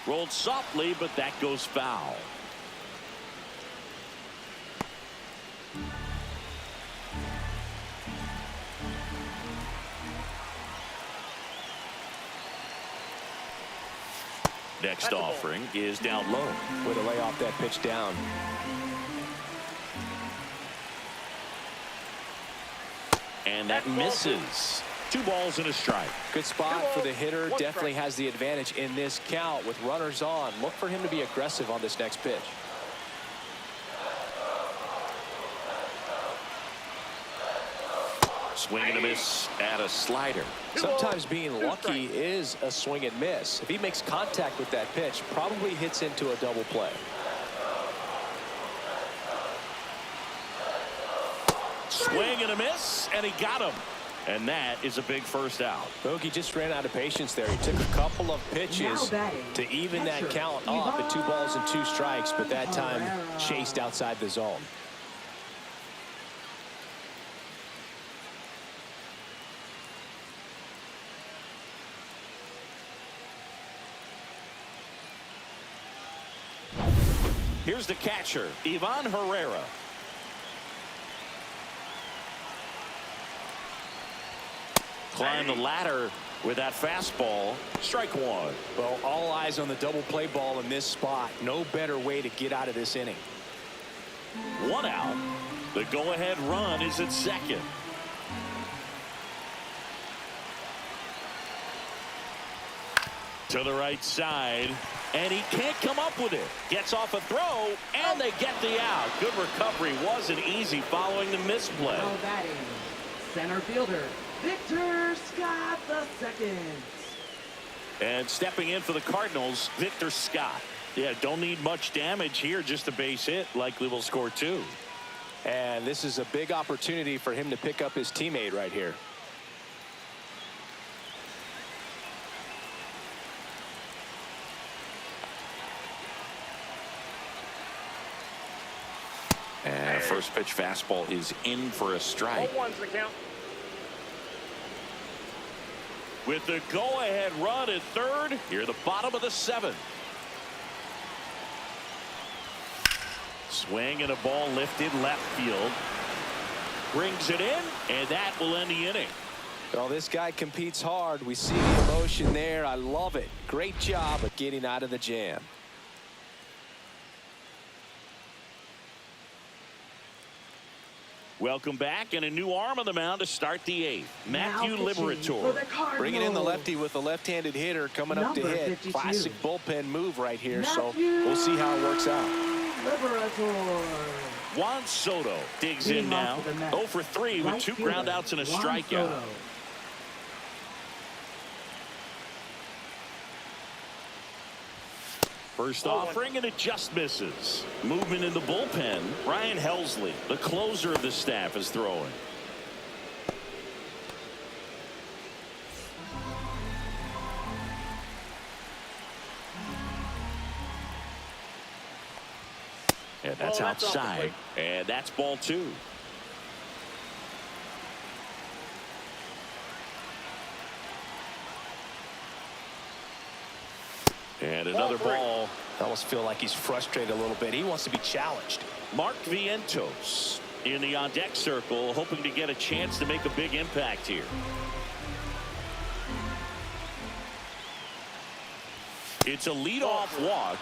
Rolled softly, but that goes foul. Next offering is down low. Way to lay off that pitch down. And that misses. 2 balls and a strike. Good spot for the hitter. Definitely has the advantage in this count with runners on. Look for him to be aggressive on this next pitch. Swing and a miss at a slider. Sometimes being lucky is a swing and miss. If he makes contact with that pitch, probably hits into a double play. Swing and a miss, and he got him. And that is a big first out. Bogey just ran out of patience there. He took a couple of pitches to even that count up at 2 balls and 2 strikes, but that time chased outside the zone. Here's the catcher, Ivan Herrera. Climb the ladder with that fastball. Strike 1. Well, all eyes on the double play ball in this spot. No better way to get out of this inning. 1 out. The go-ahead run is at second. To the right side, and he can't come up with it. Gets off a throw, and they get the out. Good recovery. Wasn't easy following the misplay. center fielder, Victor Scott II. And stepping in for the Cardinals, Victor Scott. Yeah, don't need much damage here, just a base hit. Likely will score 2. And this is a big opportunity for him to pick up his teammate right here. And first pitch fastball is in for a strike. 0-1's the count. With the go-ahead run at third, here the bottom of the 7th. Swing and a ball lifted left field. Brings it in, and that will end the inning. Well, this guy competes hard. We see the emotion there. I love it. Great job of getting out of the jam. Welcome back, and a new arm on the mound to start the 8th. Matthew Now pitching for Liberatore. the Cardinals, Bringing in the lefty with a left-handed hitter coming up to Number hit. 52. Classic bullpen move right here, so Matthew we'll see how it works out. Liberatore. Juan Soto digs Leading in now. off for the Mets, 0 for 3 with right 2 fielder, groundouts and a Juan strikeout. Soto. First offering, and it just misses. Movement in the bullpen. Ryan Helsley, the closer of the staff, is throwing. And that's Oh, that's off the outside. plate. And that's ball 2. And another ball. I almost feel like he's frustrated a little bit. He wants to be challenged. Mark Vientos in the on-deck circle, hoping to get a chance to make a big impact here. It's a leadoff walk,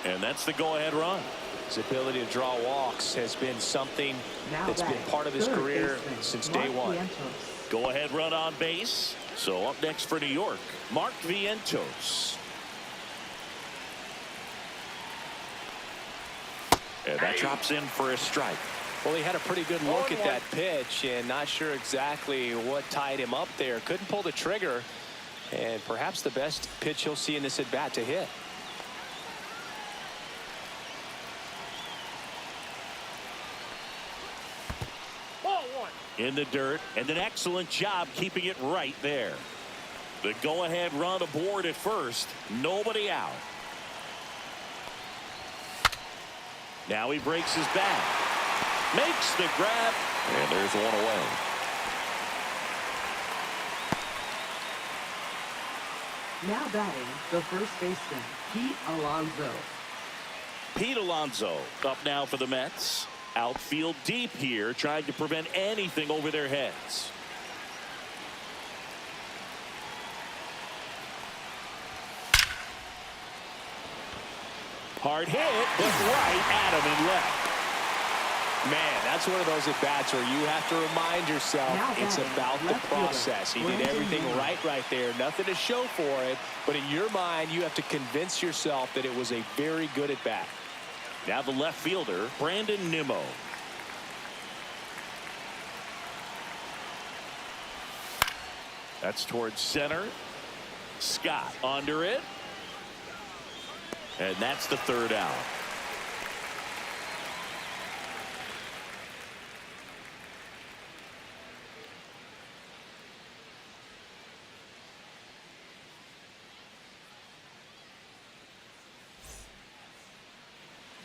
and that's the go-ahead run. His ability to draw walks has been something that's been part of his third career baseman, since Mark day one. Vientos. Go-ahead run on base. So up next for New York, Mark Vientos. And that drops in for a strike. Well, he had a pretty good look at that pitch and not sure exactly what tied him up there. Couldn't pull the trigger, and perhaps the best pitch he'll see in this at bat to hit. Ball 1. In the dirt, and an excellent job keeping it right there. The go-ahead run aboard at first. Nobody out. Now he breaks his back. Makes the grab. And there's one away. Now batting, the first baseman, Pete Alonso. Pete Alonso up now for the Mets. Outfield deep here, trying to prevent anything over their heads. Hard hit, but right at him and left. Man, that's one of those at-bats where you have to remind yourself Now it's batting, about the left fielder, process. He did Brandon everything Nimmo. right there. Nothing to show for it. But in your mind, you have to convince yourself that it was a very good at-bat. Now the left fielder, Brandon Nimmo. That's towards center. Scott under it. And that's the third out.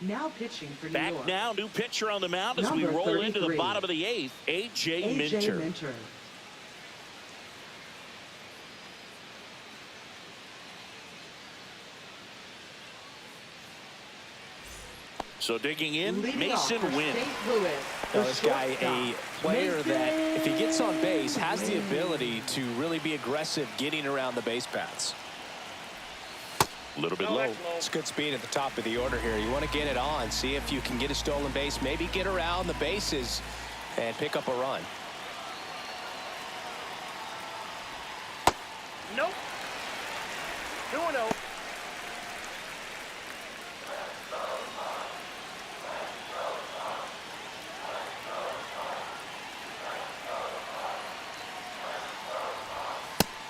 Now pitching for New Back York. now, new pitcher on the mound as we Number roll into the 33. bottom of the 8th, A.J. AJ Minter. Minter. So digging in, Leading off Mason for Wynn. St. Louis, Now, the this guy, a shortstop, player that if he gets on base, Mason has the Wynn. ability to really be aggressive getting around the base paths. A little bit No, low. that's low. It's good speed at the top of the order here. You want to get it on, see if you can get a stolen base, maybe get around the bases and pick up a run. Nope. 2-0.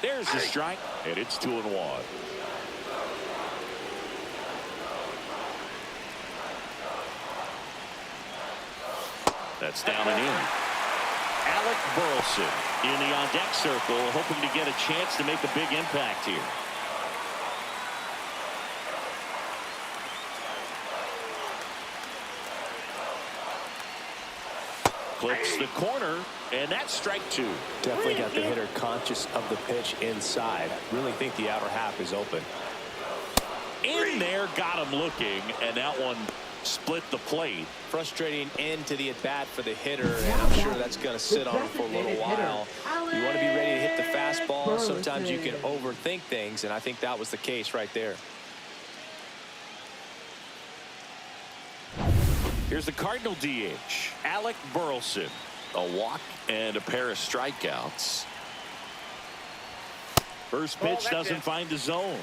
There's the strike, and it's 2-1. That's down and in. Alec Burleson in the on-deck circle, hoping to get a chance to make a big impact here. Clips the corner, and that's strike 2. Definitely got the hitter conscious of the pitch inside. Really think the outer half is open. In there, got him looking, and that one split the plate. Frustrating end to the at-bat for the hitter, and I'm sure that's going to sit on him for a little while. You want to be ready to hit the fastball. Sometimes you can overthink things, and I think that was the case right there. Here's the Cardinal DH, Alec Burleson. A walk and a pair of strikeouts. First pitch doesn't find the zone.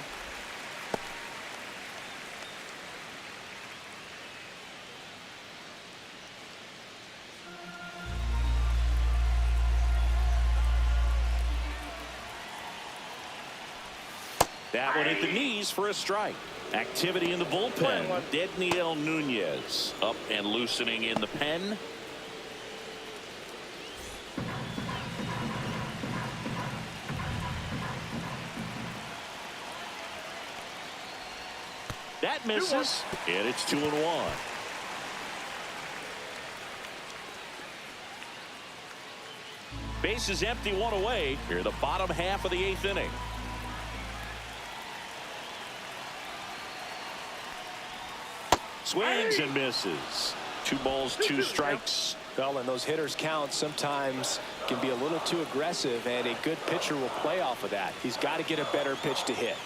That one hit the knees for a strike. Activity in the bullpen. Dedniel Nunez up and loosening in the pen. That misses, and it's 2-1. Base is empty, one away. Here, the bottom half of the 8th inning. Swings and misses. 2 balls, 2 strikes. Well, and those hitters count sometimes can be a little too aggressive, and a good pitcher will play off of that. He's got to get a better pitch to hit.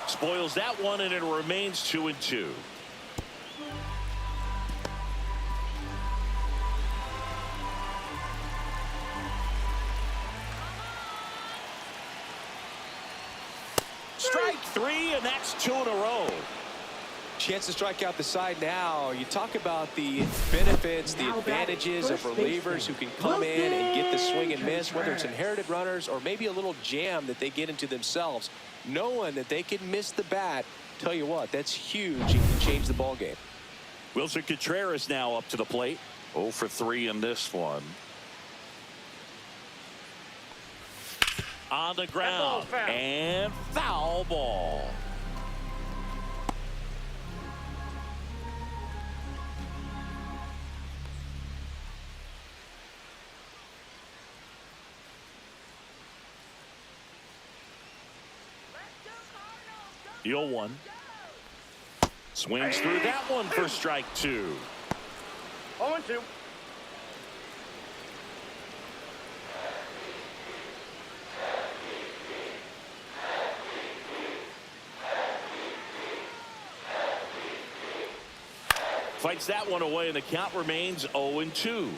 Spoils that one, and it remains 2-2. Strike 3, and that's 2 in a row. Chance to strike out the side now. You talk about the benefits, the advantages of relievers who can come in and get the swing and miss, whether it's inherited runners or maybe a little jam that they get into themselves. Knowing that they can miss the bat, tell you what, that's huge. You can change the ball game. Wilson Contreras now up to the plate. 0 for 3 in this one. On the ground, and foul ball. The 0-1. Swings through that one for strike 2. 0-2. Fights that one away, and the count remains 0-2.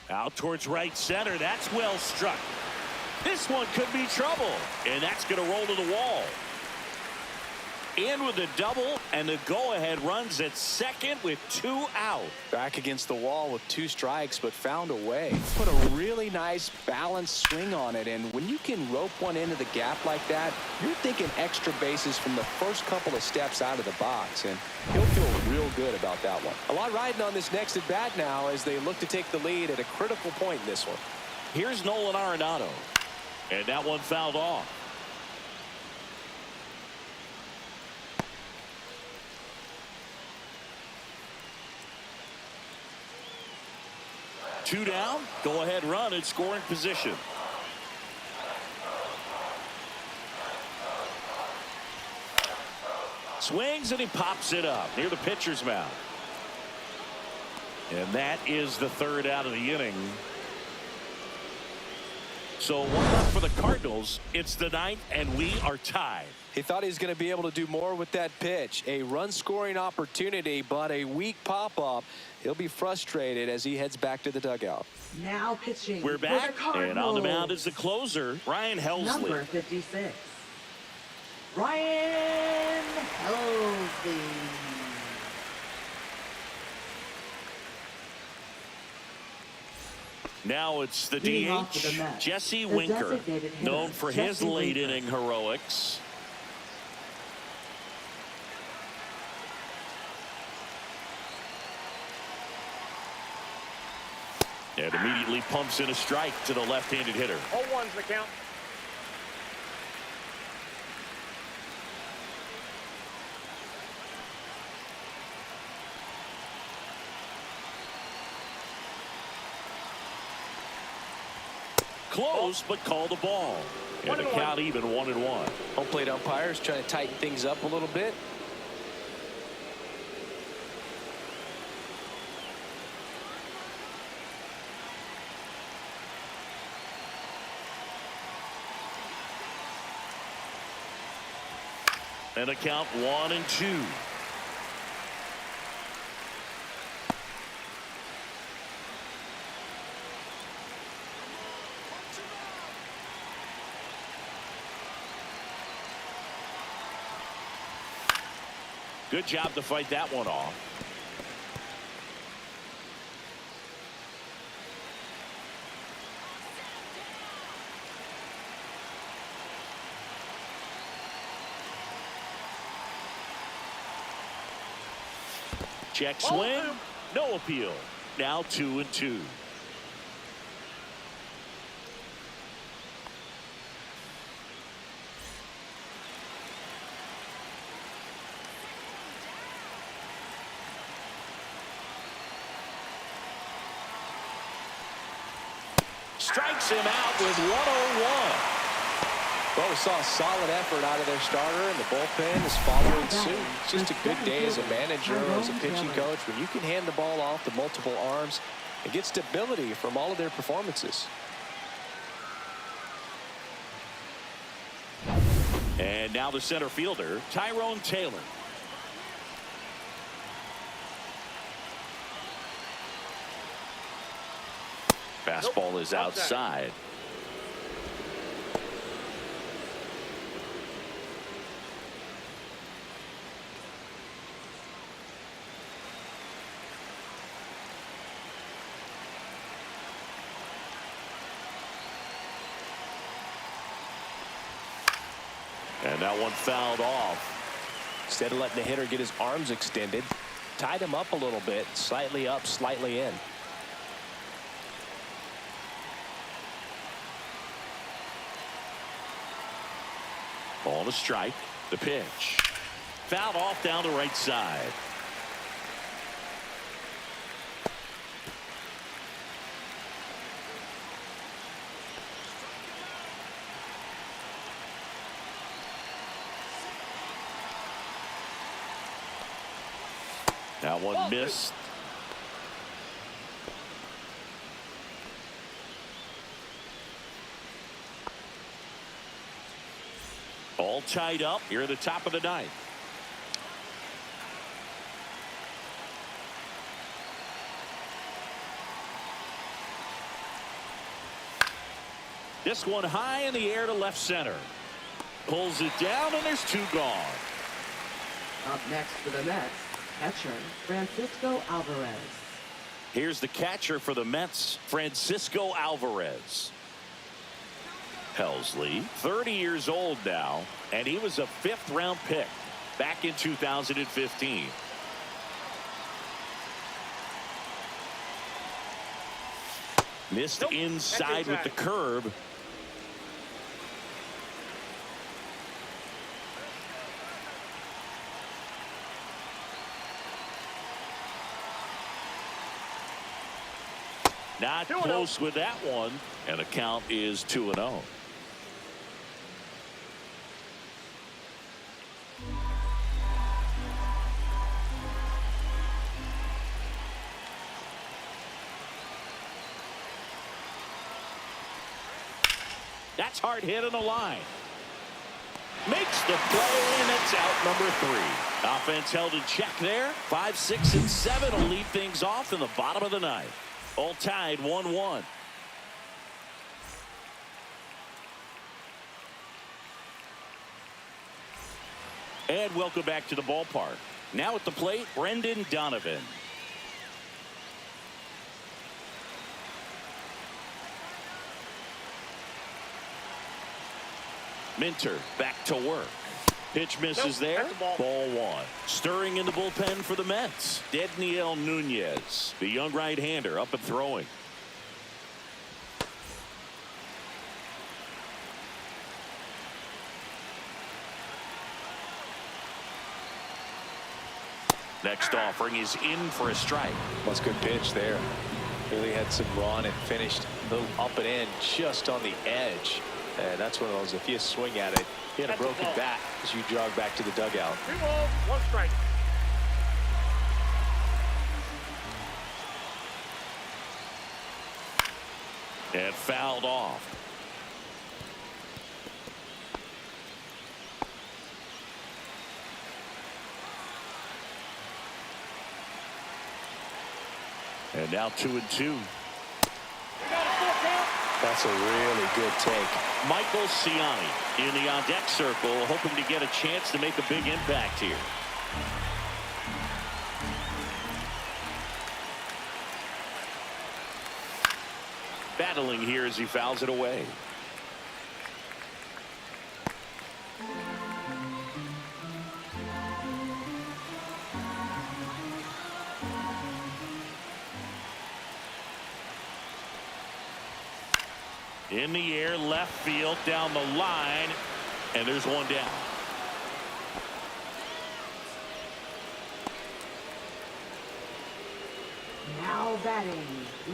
Out towards right center. That's well struck. This one could be trouble, and that's going to roll to the wall. In with the double, and the go-ahead runs at second with 2 out. Back against the wall with 2 strikes, but found a way. Put a really nice balanced swing on it, and when you can rope one into the gap like that, you're thinking extra bases from the first couple of steps out of the box, and he'll feel real good about that one. A lot riding on this next at bat now as they look to take the lead at a critical point in this one. Here's Nolan Arenado, and that one fouled off. Two down, go ahead run in scoring position. Swings and he pops it up near the pitcher's mound. And that is the 3rd out of the inning. So one left for the Cardinals. It's the ninth, and we are tied. He thought he was going to be able to do more with that pitch. A run-scoring opportunity, but a weak pop-up. He'll be frustrated as he heads back to the dugout. Now pitching. We're back, and on the mound is the closer, Ryan Helsley. Number 56. Ryan Helsley. Now it's the Leading off DH, for the Mets, Jesse the Winker, designated hitter, known for his Jesse late Winker. inning heroics. And immediately pumps in a strike to the left-handed hitter. 0-1's the count. Close, but called a ball. And the count even 1-1. Home plate umpires trying to tighten things up a little bit. And a count 1-2. Good job to fight that one off. Check swing. No appeal. Now 2-2. Strikes him out with 101. Well, we saw a solid effort out of their starter, and the bullpen is following suit. It's just a good day as a manager or as a pitching coach when you can hand the ball off to multiple arms and get stability from all of their performances. And now the center fielder, Tyrone Taylor. Fastball is outside. And that one fouled off. Instead of letting the hitter get his arms extended, tied him up a little bit, slightly up, slightly in. On a strike, the pitch. Fouled off down the right side. That one missed. All tied up here at the top of the ninth. This one high in the air to left center. Pulls it down, and there's two gone. Up next for the Mets, catcher Francisco Alvarez. Here's the catcher for the Mets, Francisco Alvarez. Helsley, 30 years old now, and he was a fifth-round pick back in 2015. Missed inside with the curve. Not close with that one, and the count is 2-0. That's hard hit on the line. Makes the play, and it's out number 3. Offense held in check there. 5, 6, and 7 will lead things off in the bottom of the ninth. All tied 1-1. And welcome back to the ballpark. Now at the plate, Brendan Donovan. Minter back to work. Pitch misses there. Ball 1. Stirring in the bullpen for the Mets. Dedniel Nunez, the young right-hander, up and throwing. Next offering is in for a strike. That's a good pitch there. Really had some run and finished a little up and in just on the edge. And that's one of those, if you swing at it, you had a broken bat as you jog back to the dugout. 3 balls, 1 strike. And fouled off. And now 2-2. That's a really good take. Michael Ciani in the on-deck circle, hoping to get a chance to make a big impact here. Battling here as he fouls it away. In the air, left field, down the line, and there's one down. Now batting.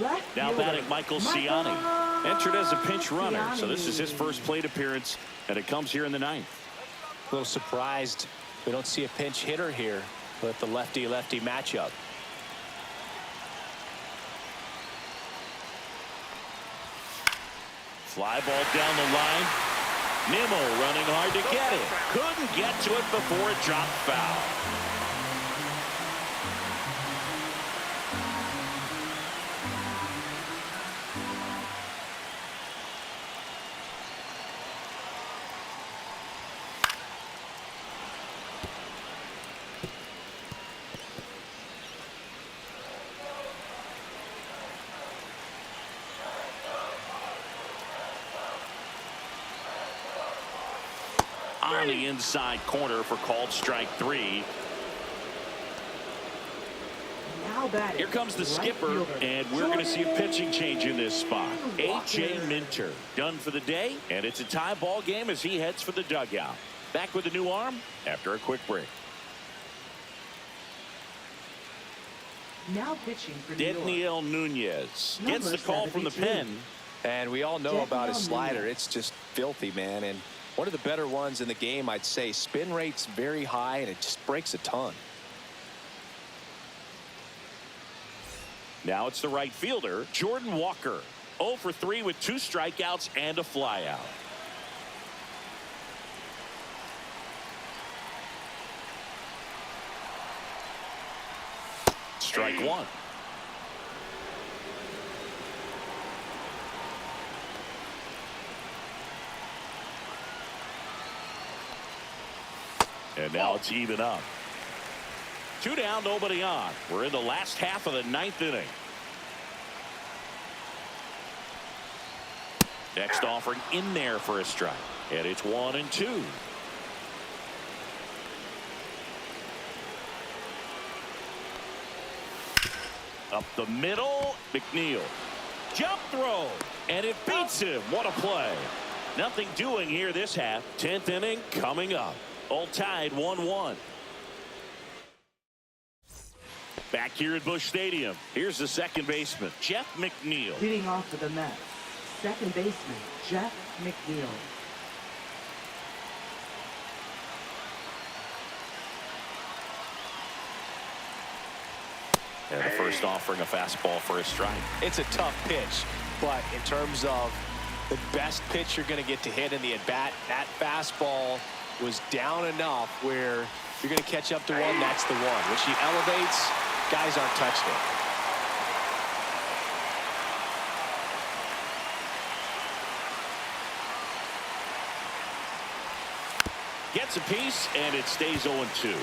Left Now fielder, batting Michael Ciani. Entered as a pinch runner, so this is his first plate appearance, and it comes here in the ninth. A little surprised we don't see a pinch hitter here with the lefty-lefty matchup. Fly ball down the line. Nimmo running hard to get it. Couldn't get to it before it dropped foul. On the inside corner for called strike 3. Now batting. Here comes the right skipper, fielder, and we're going to see a pitching change in this spot. A.J. Minter done for the day, and it's a tie ball game as he heads for the dugout. Back with a new arm after a quick break. Now pitching for New York. Dedniel Nunez gets the Number call from the 72. pen. And we all know about his Dedniel slider. Nunez. It's just filthy, man. And one of the better ones in the game, I'd say. Spin rate's very high, and it just breaks a ton. Now it's the right fielder, Jordan Walker. 0 for 3 with 2 strikeouts and a flyout. Strike 1. And now it's even up. 2 down, nobody on. We're in the last half of the 9th inning. Next offering in there for a strike. And it's 1-2. Up the middle, McNeil. Jump throw, and it beats him. What a play. Nothing doing here this half. 10th inning coming up. All tied 1-1. Back here at Busch Stadium, here's the second baseman, Jeff McNeil. Leading off for the Mets, second baseman Jeff McNeil. And the first offering a fastball for a strike. It's a tough pitch, but in terms of the best pitch you're going to get to hit in the at-bat. That fastball was down enough where you're going to catch up to one. That's the one. When she elevates, guys aren't touching it. Gets a piece, and it stays 0-2.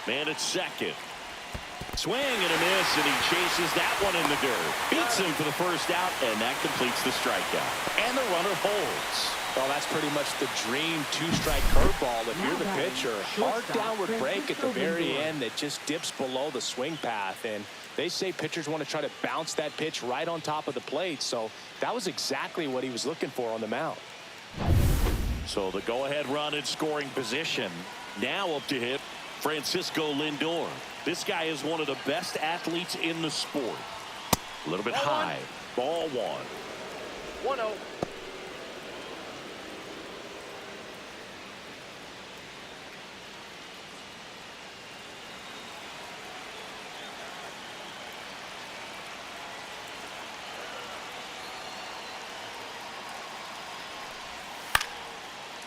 Man at second. Swing and a miss, and he chases that one in the dirt. Beats him for the first out, and that completes the strikeout. And the runner holds. Well, that's pretty much the dream two-strike curveball. If you're the pitcher, hard downward break at the very end that just dips below the swing path. And they say pitchers want to try to bounce that pitch right on top of the plate. So that was exactly what he was looking for on the mound. So the go-ahead run in scoring position. Now up to hit Francisco Lindor. This guy is one of the best athletes in the sport. A little bit high. Ball one. 1-0.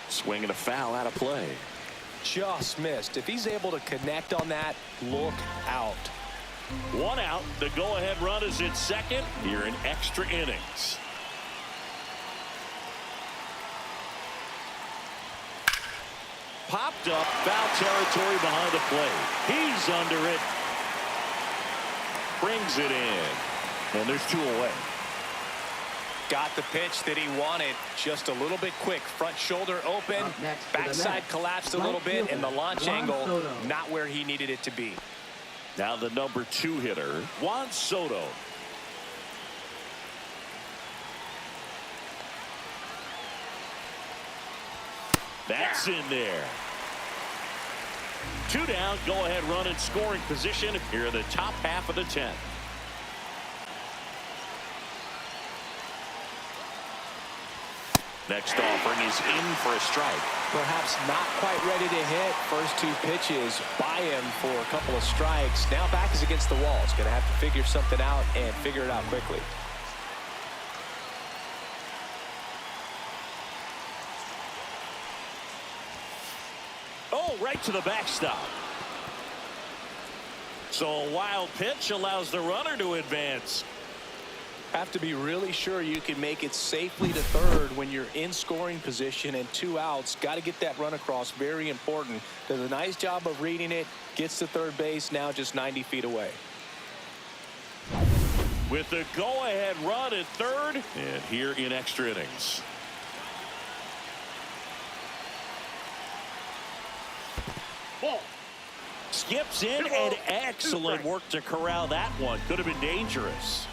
Swing and a foul out of play. Just missed. If he's able to connect on that, look out. One out. The go-ahead run is in second here in extra innings. Popped up, foul territory behind the plate. He's under it. Brings it in. And there's 2 away. Got the pitch that he wanted, just a little bit quick. Front shoulder open, backside collapsed a little bit, and the launch angle not where he needed it to be. Now the number 2 hitter, Juan Soto. That's in there. 2 down, go-ahead run in scoring position here in the top half of the 10th. Next offering is in for a strike. Perhaps not quite ready to hit. First 2 pitches by him for a couple of strikes. Now back is against the wall. He's going to have to figure something out and figure it out quickly. Oh, right to the backstop. So a wild pitch allows the runner to advance. Have to be really sure you can make it safely to third when you're in scoring position and 2 outs. Got to get that run across. Very important. Does a nice job of reading it. Gets to third base. Now just 90 feet away. With the go-ahead run at third, and here in extra innings. Ball. Skips in, and excellent work to corral that one. Could have been dangerous.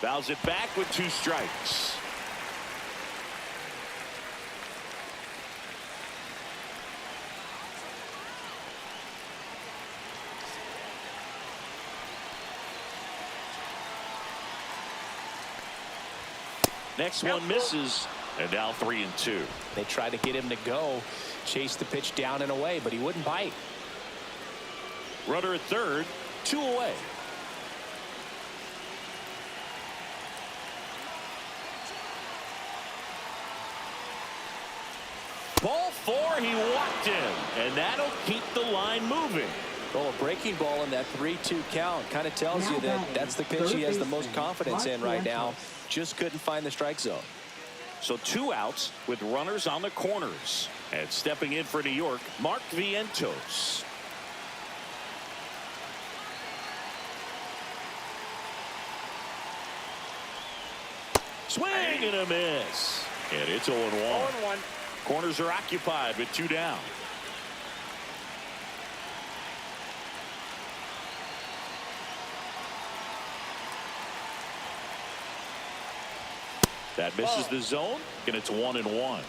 Fouls it back with 2 strikes. Next one misses, and now 3-2. They tried to get him to go, chase the pitch down and away, but he wouldn't bite. Runner at third, 2 away. Ball 4, he walked in, and that'll keep the line moving. Well, a breaking ball in that 3-2 count kind of tells you that that's the pitch he has the most confidence in right now. Just couldn't find the strike zone. So 2 outs with runners on the corners. And stepping in for New York, Mark Vientos. Swing and a miss. And it's 0-1. 0-1. Corners are occupied with 2 down. That misses the zone, and it's 1-1.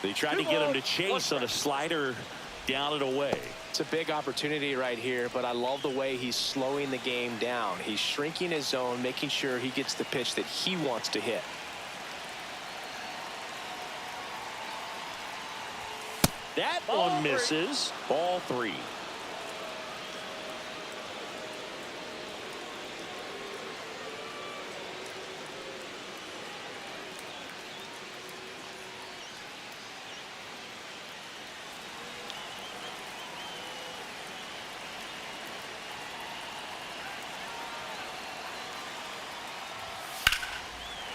They tried to get him to chase on a slider down and away. It's a big opportunity right here, but I love the way he's slowing the game down. He's shrinking his zone, making sure he gets the pitch that he wants to hit. That one misses. Ball 3.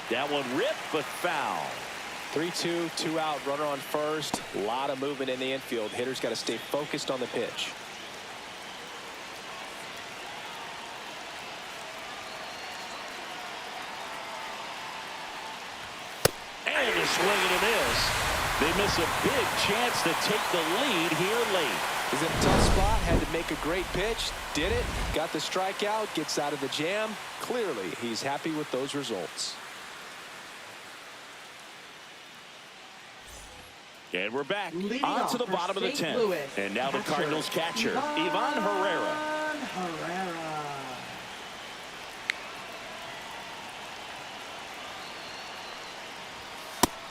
That one ripped, but foul. 3-2, 2 out, runner on first. A lot of movement in the infield. Hitter's got to stay focused on the pitch. And a swing and a miss. They miss a big chance to take the lead here late. He's in a tough spot, had to make a great pitch, did it, got the strikeout, gets out of the jam. Clearly, he's happy with those results. And we're back Leading on off to the for bottom of the St. 10th. Louis, And now the Cardinals catcher, Ivan Herrera.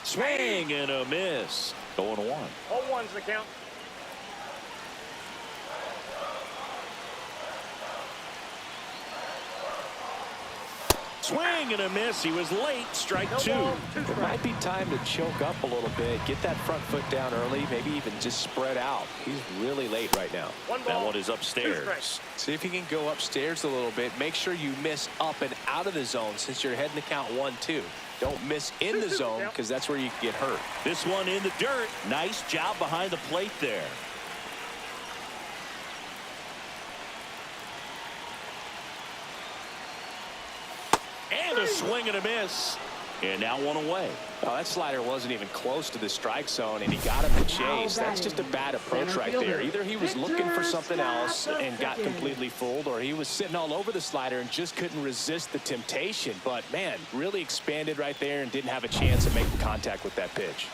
Swing and a miss. 0-1. 0-1's the count. Swing and a miss. He was late. Strike 2. It might be time to choke up a little bit, get that front foot down early, maybe even just spread out. He's really late right now. That one is upstairs. See if he can go upstairs a little bit. Make sure you miss up and out of the zone since you're heading to count 1-2. Don't miss in the zone because that's where you can get hurt. This one in the dirt. Nice job behind the plate there. And a swing and a miss. And now one away. Oh, that slider wasn't even close to the strike zone, and he got him to chase. That's just a bad approach right there. Either he was looking for something else and got completely fooled, or he was sitting all over the slider and just couldn't resist the temptation. But, man, really expanded right there and didn't have a chance of making contact with that pitch.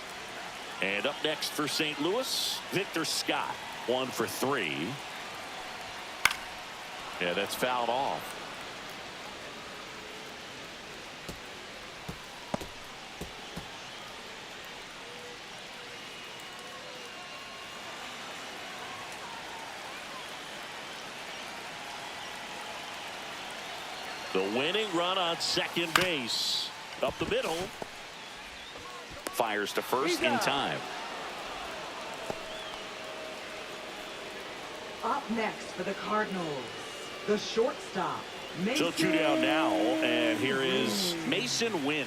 And up next for St. Louis, Victor Scott. 1 for 3. Yeah, that's fouled off. The winning run on second base. Up the middle. Fires to first in time. Up next for the Cardinals, the shortstop, Mason. So 2 down now, and here is Mason Wynn.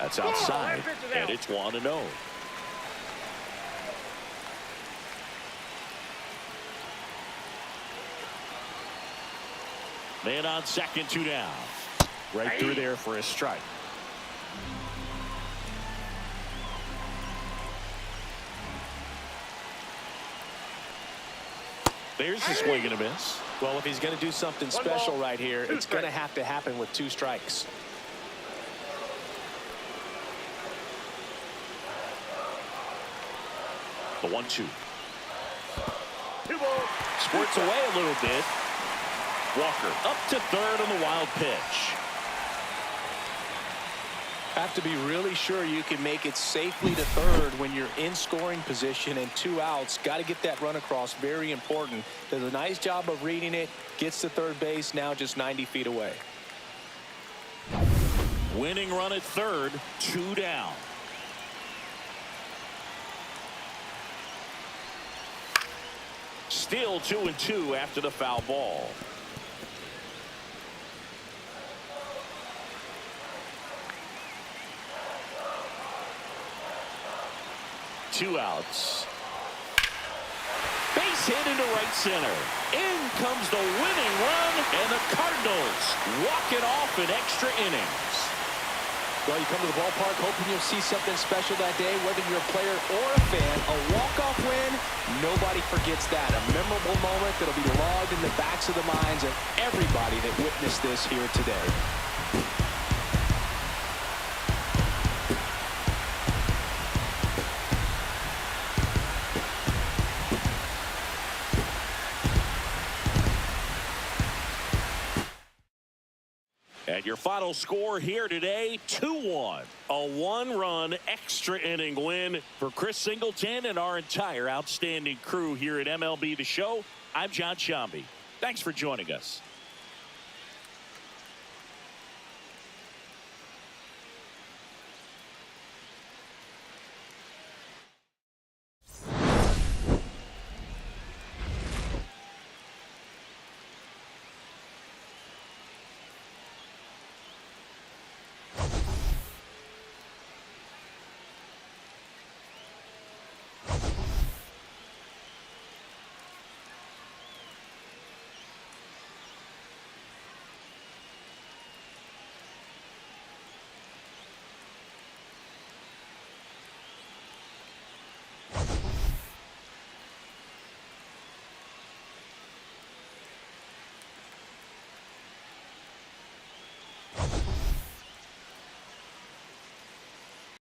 That's outside, and it's 1-0. Man on second, 2 down. Right through there for a strike. There's a swing and a miss. Well, if he's going to do something special right here, it's going to have to happen with 2 strikes. The 1-2. Squirts away a little bit. Walker up to third on the wild pitch. Have to be really sure you can make it safely to third when you're in scoring position and 2 outs. Got to get that run across. Very important. Does a nice job of reading it. Gets to third base. Now just 90 feet away. Winning run at third. 2 down. Still 2-2 after the foul ball. Two outs. Base hit into right center. In comes the winning run, and the Cardinals walk it off in extra innings. Well, you come to the ballpark hoping you'll see something special that day, whether you're a player or a fan. A walk-off win, nobody forgets that. A memorable moment that'll be logged in the backs of the minds of everybody that witnessed this here today. And your final score here today, 2-1. A one-run extra inning win for Chris Singleton and our entire outstanding crew here at MLB The Show. I'm John Shambi. Thanks for joining us.